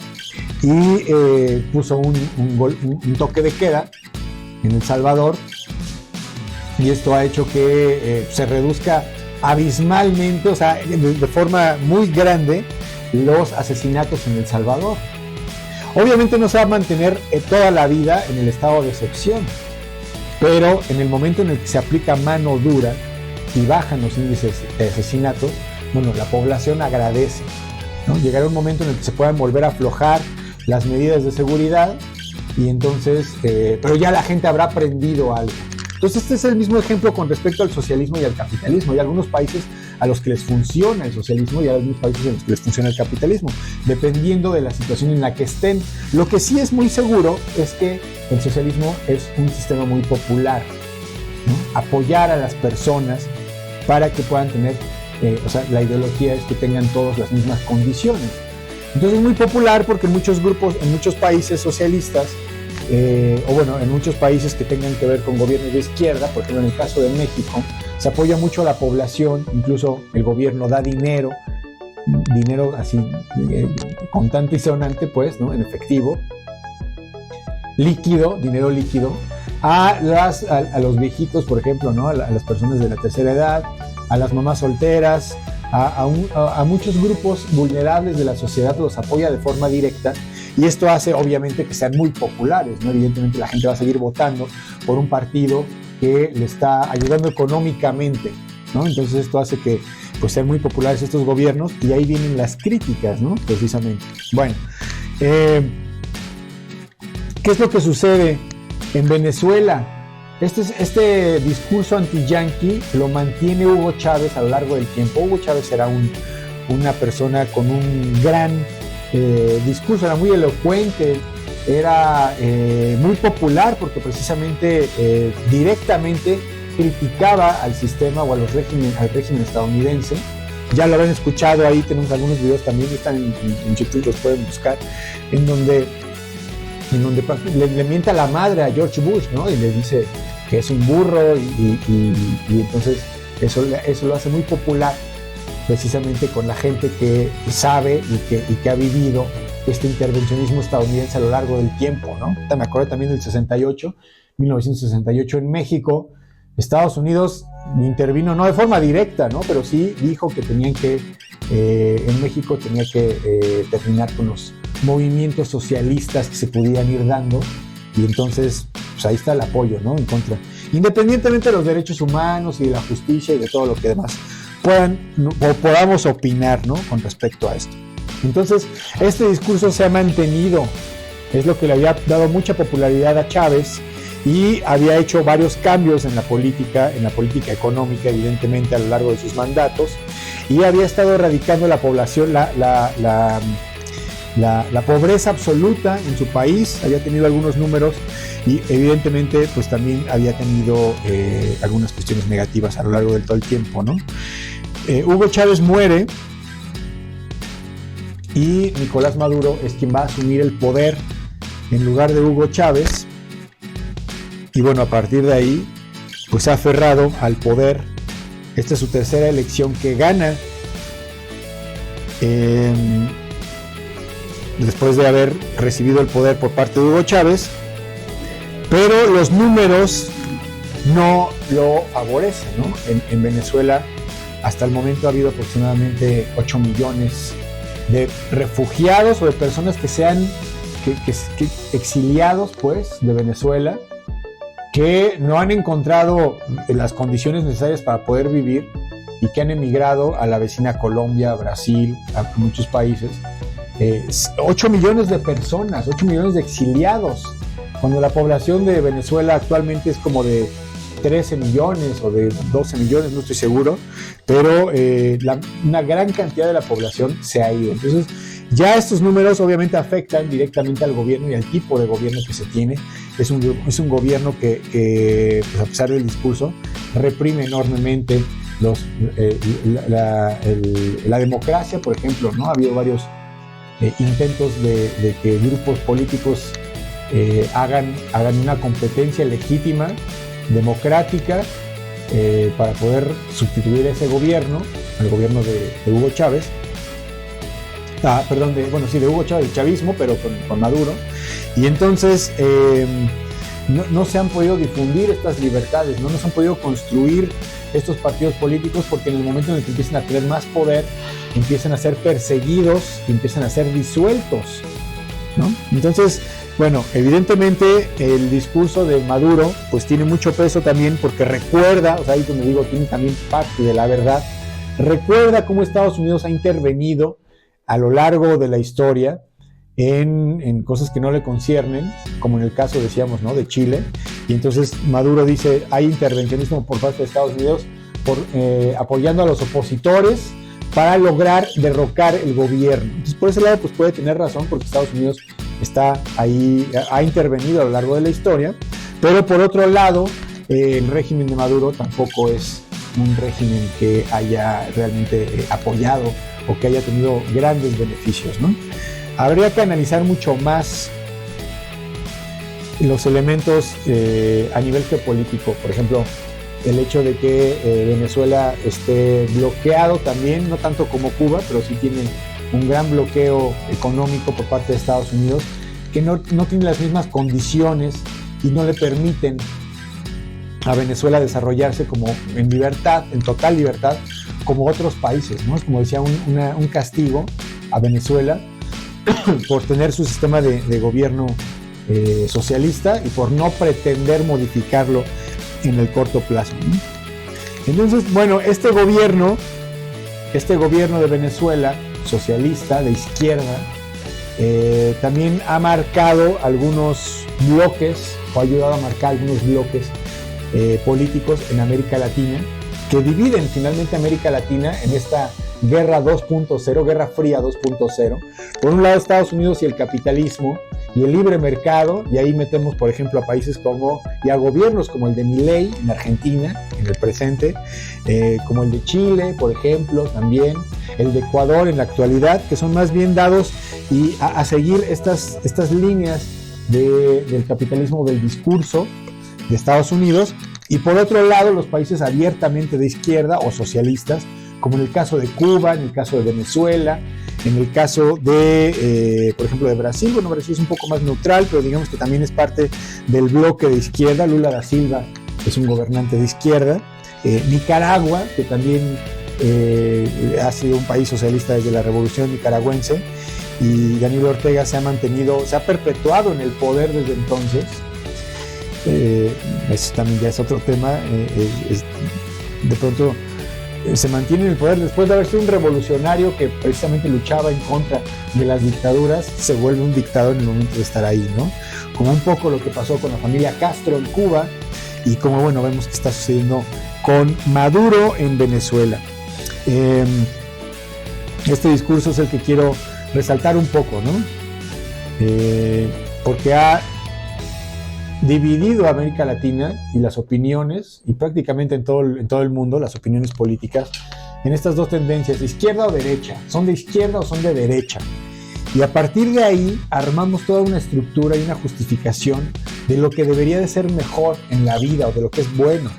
y puso un toque de queda en El Salvador, y esto ha hecho que se reduzca abismalmente, o sea, de forma muy grande, los asesinatos en El Salvador. Obviamente no se va a mantener toda la vida en el estado de excepción, pero en el momento en el que se aplica mano dura y bajan los índices de asesinatos, bueno, la población agradece, ¿no? Llegará un momento en el que se puedan volver a aflojar las medidas de seguridad, y entonces, pero ya la gente habrá aprendido algo. Entonces este es el mismo ejemplo con respecto al socialismo y al capitalismo. Hay algunos países a los que les funciona el socialismo y hay algunos países a los que les funciona el capitalismo, dependiendo de la situación en la que estén. Lo que sí es muy seguro es que el socialismo es un sistema muy popular, ¿no? Apoyar a las personas para que puedan tener, o sea, la ideología es que tengan todos las mismas condiciones. Entonces es muy popular porque en muchos grupos, en muchos países socialistas, o bueno, en muchos países que tengan que ver con gobiernos de izquierda, por ejemplo en el caso de México, se apoya mucho a la población, incluso el gobierno da dinero así contante y sonante, pues, ¿no? En efectivo, líquido, dinero líquido, a los viejitos, por ejemplo, ¿no? A las personas de la tercera edad, a las mamás solteras, a muchos grupos vulnerables de la sociedad, los apoya de forma directa. Y esto hace obviamente que sean muy populares, ¿no? Evidentemente la gente va a seguir votando por un partido que le está ayudando económicamente, ¿no? Entonces esto hace que pues sean muy populares estos gobiernos, y ahí vienen las críticas, ¿no? Precisamente. Bueno, ¿qué es lo que sucede en Venezuela? Este discurso anti-yanqui lo mantiene Hugo Chávez a lo largo del tiempo. Hugo Chávez era una persona con un gran discurso, era muy elocuente, era muy popular porque precisamente directamente criticaba al sistema o al régimen estadounidense. Ya lo habrán escuchado, ahí tenemos algunos videos también, están en YouTube, los pueden buscar, en donde le mienta la madre a George Bush, ¿no? Y le dice que es un burro, y entonces eso lo hace muy popular precisamente con la gente que sabe y que ha vivido este intervencionismo estadounidense a lo largo del tiempo, ¿no? Me acuerdo también del 1968 en México. Estados Unidos intervino, no de forma directa, ¿no? Pero sí dijo que en México tenía que terminar con los movimientos socialistas que se pudieran ir dando, y entonces pues ahí está el apoyo, ¿no? En contra, independientemente de los derechos humanos y de la justicia y de todo lo que demás podamos opinar, ¿no? Con respecto a esto. Entonces este discurso se ha mantenido, es lo que le había dado mucha popularidad a Chávez, y había hecho varios cambios en la política económica, evidentemente, a lo largo de sus mandatos, y había estado erradicando la población, la pobreza absoluta en su país. Había tenido algunos números, y evidentemente pues también había tenido algunas cuestiones negativas a lo largo de todo el tiempo, ¿no? Hugo Chávez muere, y Nicolás Maduro es quien va a asumir el poder en lugar de Hugo Chávez. Y bueno, a partir de ahí, pues se ha aferrado al poder. Esta es su tercera elección que gana, después de haber recibido el poder por parte de Hugo Chávez, pero los números no lo favorecen, ¿no? En Venezuela hasta el momento ha habido aproximadamente 8 millones de refugiados o de personas que sean que exiliados, pues, de Venezuela, que no han encontrado las condiciones necesarias para poder vivir y que han emigrado a la vecina Colombia, Brasil, a muchos países. 8 millones de personas, 8 millones de exiliados, cuando la población de Venezuela actualmente es como de 13 millones o de 12 millones, no estoy seguro, pero una gran cantidad de la población se ha ido. Entonces, ya estos números obviamente afectan directamente al gobierno y al tipo de gobierno que se tiene. Es un gobierno que pues, a pesar del discurso, reprime enormemente la democracia, por ejemplo, ¿no? Ha habido varios intentos de que grupos políticos hagan una competencia legítima, democrática, para poder sustituir a ese gobierno, al gobierno de Hugo Chávez. De Hugo Chávez, el chavismo, pero con Maduro. Y entonces no se han podido difundir estas libertades, no se han podido construir estos partidos políticos, porque en el momento en el que empiezan a tener más poder, empiezan a ser perseguidos, empiezan a ser disueltos, ¿no? Entonces, bueno, evidentemente el discurso de Maduro pues tiene mucho peso también, porque recuerda, o sea, ahí donde digo, tiene también parte de la verdad, recuerda cómo Estados Unidos ha intervenido a lo largo de la historia en cosas que no le conciernen, como en el caso, decíamos, ¿no?, de Chile. Y entonces Maduro dice, hay intervencionismo por parte de Estados Unidos apoyando a los opositores para lograr derrocar el gobierno. Entonces, por ese lado, pues puede tener razón, porque Estados Unidos está ahí, ha intervenido a lo largo de la historia, pero por otro lado, el régimen de Maduro tampoco es un régimen que haya realmente apoyado o que haya tenido grandes beneficios, ¿no? Habría que analizar mucho más los elementos a nivel geopolítico. Por ejemplo, el hecho de que Venezuela esté bloqueado también, no tanto como Cuba, pero sí tiene un gran bloqueo económico por parte de Estados Unidos, que no tiene las mismas condiciones y no le permiten a Venezuela desarrollarse como en libertad, en total libertad, como otros países, ¿no? Es como decía, un castigo a Venezuela por tener su sistema de gobierno socialista y por no pretender modificarlo en el corto plazo, ¿no? Entonces, bueno, este gobierno de Venezuela, socialista, de izquierda, también ha marcado algunos bloques, o ha ayudado a marcar algunos bloques políticos en América Latina, que dividen finalmente América Latina en esta guerra 2.0, guerra fría 2.0. Por un lado, Estados Unidos y el capitalismo y el libre mercado, y ahí metemos, por ejemplo, a países y a gobiernos como el de Milei en Argentina, en el presente, como el de Chile, por ejemplo, también, el de Ecuador en la actualidad, que son más bien dados a seguir estas líneas del capitalismo, del discurso de Estados Unidos. Y por otro lado, los países abiertamente de izquierda o socialistas, como en el caso de Cuba, en el caso de Venezuela, en el caso de, por ejemplo, de Brasil. Bueno, Brasil es un poco más neutral, pero digamos que también es parte del bloque de izquierda. Lula da Silva es un gobernante de izquierda. Nicaragua, que también ha sido un país socialista desde la Revolución Nicaragüense, y Daniel Ortega se ha perpetuado en el poder desde entonces. Eso también ya es otro tema. De pronto se mantiene en el poder después de haber sido un revolucionario que precisamente luchaba en contra de las dictaduras, se vuelve un dictador en el momento de estar ahí, ¿no? Como un poco lo que pasó con la familia Castro en Cuba, y como, bueno, vemos que está sucediendo con Maduro en Venezuela. Este discurso es el que quiero resaltar un poco, ¿no? Porque ha dividido a América Latina y las opiniones, y prácticamente en todo el mundo, las opiniones políticas, en estas dos tendencias, de izquierda o derecha. ¿Son de izquierda o son de derecha? Y a partir de ahí armamos toda una estructura y una justificación de lo que debería de ser mejor en la vida o de lo que es bueno.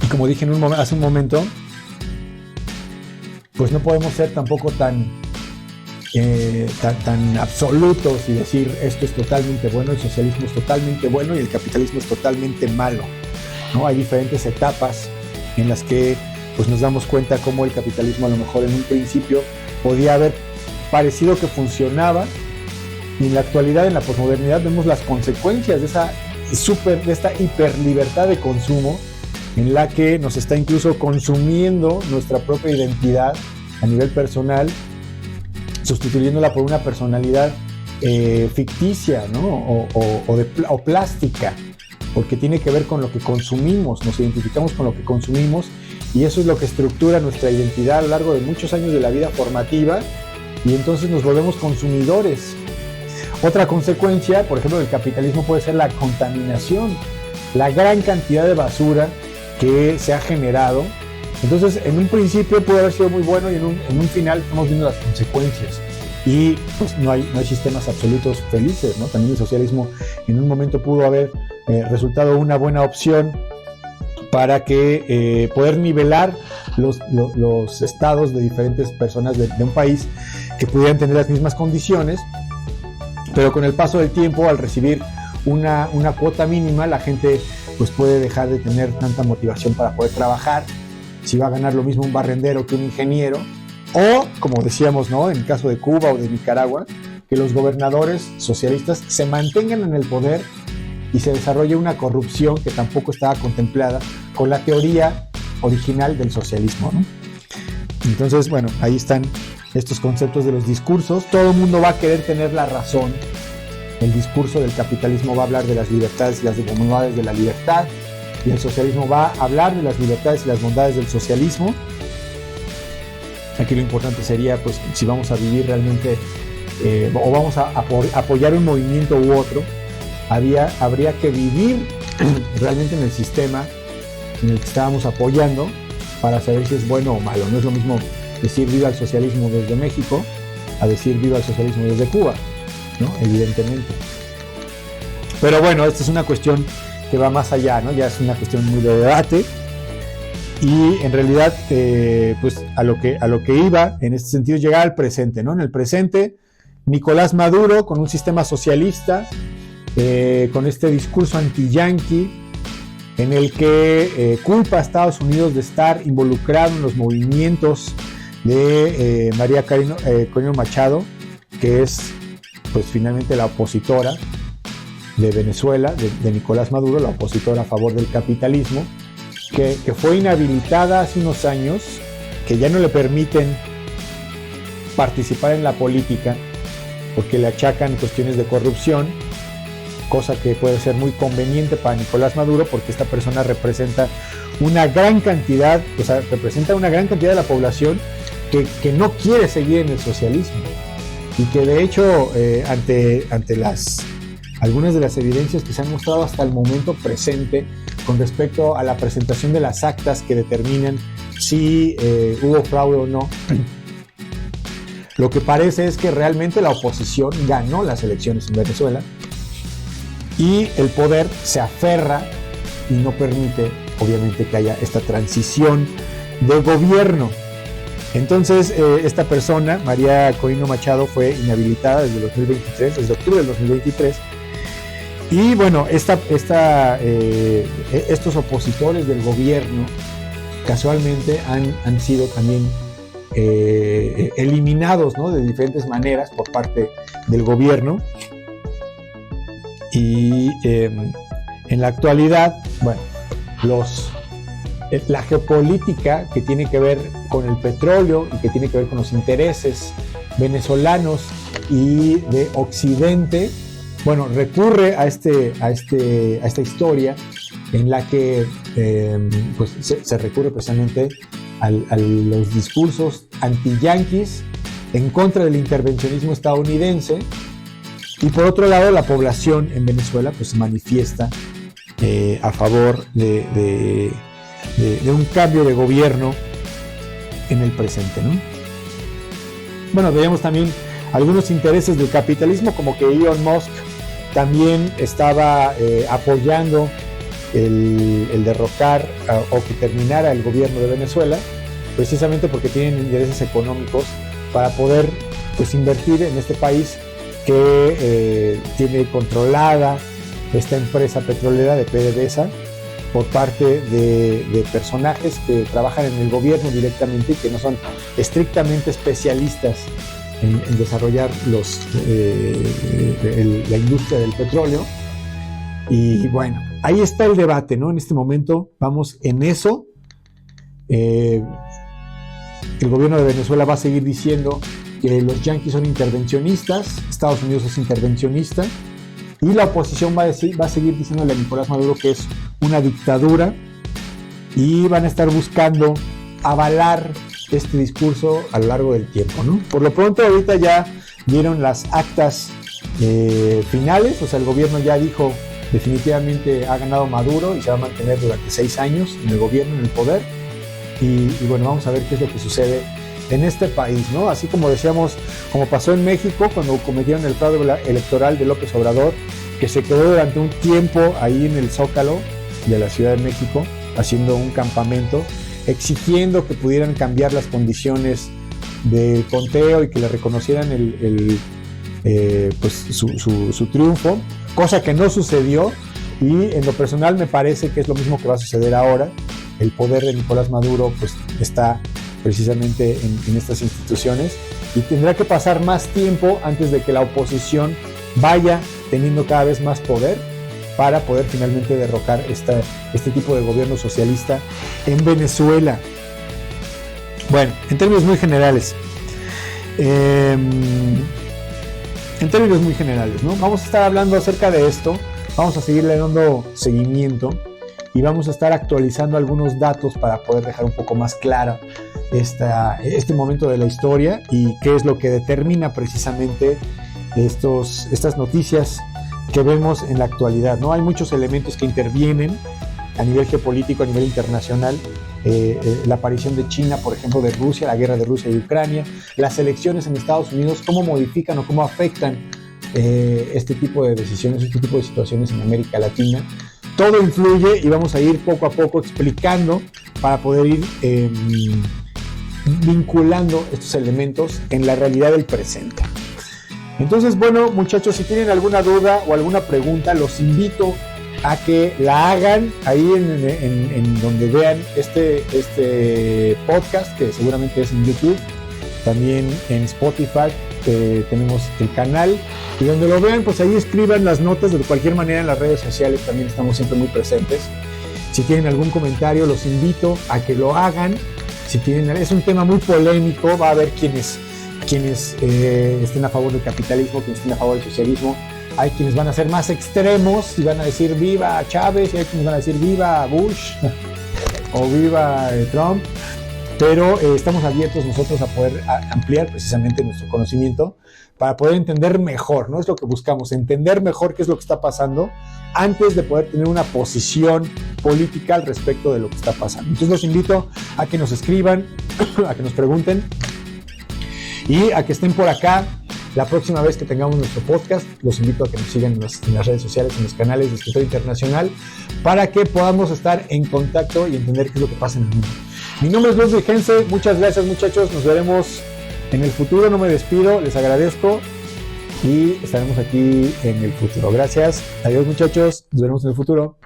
Y como dije hace un momento, pues no podemos ser tampoco tan absolutos y decir esto es totalmente bueno, el socialismo es totalmente bueno y el capitalismo es totalmente malo, ¿no? Hay diferentes etapas en las que pues nos damos cuenta cómo el capitalismo a lo mejor en un principio podía haber parecido que funcionaba, y en la actualidad, en la posmodernidad, vemos las consecuencias de esta hiperlibertad de consumo en la que nos está incluso consumiendo nuestra propia identidad a nivel personal, sustituyéndola por una personalidad ficticia, ¿no? o plástica, porque tiene que ver con lo que consumimos, nos identificamos con lo que consumimos, y eso es lo que estructura nuestra identidad a lo largo de muchos años de la vida formativa, y entonces nos volvemos consumidores. Otra consecuencia, por ejemplo, del capitalismo puede ser la contaminación, la gran cantidad de basura que se ha generado. Entonces, en un principio puede haber sido muy bueno y en un final estamos viendo las consecuencias. Y pues no hay sistemas absolutos felices, ¿no? También el socialismo en un momento pudo haber resultado una buena opción para que poder nivelar los estados de diferentes personas de un país que pudieran tener las mismas condiciones, pero con el paso del tiempo, al recibir una cuota mínima, la gente pues puede dejar de tener tanta motivación para poder trabajar. Si va a ganar lo mismo un barrendero que un ingeniero, o como decíamos, ¿no?, en el caso de Cuba o de Nicaragua, que los gobernadores socialistas se mantengan en el poder y se desarrolle una corrupción que tampoco estaba contemplada con la teoría original del socialismo, ¿no? Entonces, bueno, ahí están estos conceptos de los discursos. Todo el mundo va a querer tener la razón. El discurso del capitalismo va a hablar de las libertades y las bondades de la libertad, y el socialismo va a hablar de las libertades y las bondades del socialismo. Aquí lo importante sería, pues, si vamos a vivir realmente o vamos a apoyar un movimiento u otro, habría que vivir realmente en el sistema en el que estábamos apoyando para saber si es bueno o malo. No es lo mismo decir viva el socialismo desde México a decir viva el socialismo desde Cuba, ¿no? Evidentemente. Pero bueno, esta es una cuestión que va más allá, ¿no? Ya es una cuestión muy de debate, y en realidad pues a lo que iba en este sentido, llegar al presente, ¿no? En el presente, Nicolás Maduro, con un sistema socialista, con este discurso anti-yanqui, en el que culpa a Estados Unidos de estar involucrado en los movimientos de María Corina Machado, que es pues finalmente la opositora de Venezuela, de Nicolás Maduro, la opositora a favor del capitalismo, que fue inhabilitada hace unos años, que ya no le permiten participar en la política porque le achacan cuestiones de corrupción, cosa que puede ser muy conveniente para Nicolás Maduro, porque esta persona representa una gran cantidad, de la población que no quiere seguir en el socialismo, y que de hecho ante algunas de las evidencias que se han mostrado hasta el momento presente con respecto a la presentación de las actas que determinan si hubo fraude o no, lo que parece es que realmente la oposición ganó las elecciones en Venezuela, y el poder se aferra y no permite, obviamente, que haya esta transición de gobierno. Entonces, esta persona, María Corina Machado, fue inhabilitada desde octubre del 2023. Y bueno, estos opositores del gobierno casualmente han sido también eliminados, ¿no?, de diferentes maneras por parte del gobierno. Y en la actualidad, bueno, la geopolítica que tiene que ver con el petróleo y que tiene que ver con los intereses venezolanos y de Occidente, bueno, recurre a esta historia en la que pues se recurre precisamente a los discursos anti-yanquis en contra del intervencionismo estadounidense, y por otro lado la población en Venezuela pues se manifiesta a favor de un cambio de gobierno en el presente, ¿no? Bueno, veíamos también algunos intereses del capitalismo, como que Elon Musk también estaba apoyando el derrocar o que terminara el gobierno de Venezuela, precisamente porque tienen intereses económicos para poder pues invertir en este país que tiene controlada esta empresa petrolera de PDVSA por parte de personajes que trabajan en el gobierno directamente y que no son estrictamente especialistas en desarrollar la industria del petróleo. Y bueno, ahí está el debate, ¿no? En este momento vamos en eso. El gobierno de Venezuela va a seguir diciendo que los yanquis son intervencionistas, Estados Unidos es intervencionista, y la oposición va a seguir diciéndole a Nicolás Maduro que es una dictadura, y van a estar buscando avalar este discurso a lo largo del tiempo, ¿no? Por lo pronto ahorita ya dieron las actas finales, o sea, el gobierno ya dijo definitivamente ha ganado Maduro y se va a mantener durante 6 años en el gobierno, en el poder, y bueno, vamos a ver qué es lo que sucede en este país, ¿no? Así como decíamos, como pasó en México cuando cometieron el fraude electoral de López Obrador, que se quedó durante un tiempo ahí en el Zócalo de la Ciudad de México haciendo un campamento, exigiendo que pudieran cambiar las condiciones de conteo y que le reconocieran pues su triunfo, cosa que no sucedió, y en lo personal me parece que es lo mismo que va a suceder ahora. El poder de Nicolás Maduro pues está precisamente en estas instituciones, y tendrá que pasar más tiempo antes de que la oposición vaya teniendo cada vez más poder para poder finalmente derrocar este tipo de gobierno socialista en Venezuela. Bueno, en términos muy generales, ¿no? Vamos a estar hablando acerca de esto, vamos a seguirle dando seguimiento y vamos a estar actualizando algunos datos para poder dejar un poco más claro este momento de la historia y qué es lo que determina precisamente estas noticias que vemos en la actualidad, ¿no? Hay muchos elementos que intervienen a nivel geopolítico, a nivel internacional. La aparición de China, por ejemplo, de Rusia, la guerra de Rusia y Ucrania, las elecciones en Estados Unidos, cómo modifican o cómo afectan este tipo de decisiones, este tipo de situaciones en América Latina. Todo influye y vamos a ir poco a poco explicando para poder ir vinculando estos elementos en la realidad del presente. Entonces, bueno, muchachos, si tienen alguna duda o alguna pregunta, los invito a que la hagan ahí en donde vean este podcast, que seguramente es en YouTube, también en Spotify, tenemos el canal, y donde lo vean, pues ahí escriban las notas. De cualquier manera en las redes sociales también estamos siempre muy presentes. Si tienen algún comentario, los invito a que lo hagan. Es un tema muy polémico, va a haber quienes estén a favor del capitalismo, quienes estén a favor del socialismo. Hay quienes van a ser más extremos y van a decir viva Chávez, y hay quienes van a decir viva Bush o viva Trump, pero estamos abiertos nosotros a poder ampliar precisamente nuestro conocimiento para poder entender mejor, ¿no? Es lo que buscamos, entender mejor qué es lo que está pasando antes de poder tener una posición política al respecto de lo que está pasando. Entonces los invito a que nos escriban, a que nos pregunten y a que estén por acá la próxima vez que tengamos nuestro podcast. Los invito a que nos sigan en las redes sociales, en los canales de Escritor Internacional, para que podamos estar en contacto y entender qué es lo que pasa en el mundo. Mi nombre es Luis Vigense, muchas gracias muchachos, nos veremos en el futuro, no me despido, les agradezco y estaremos aquí en el futuro. Gracias, adiós muchachos, nos veremos en el futuro.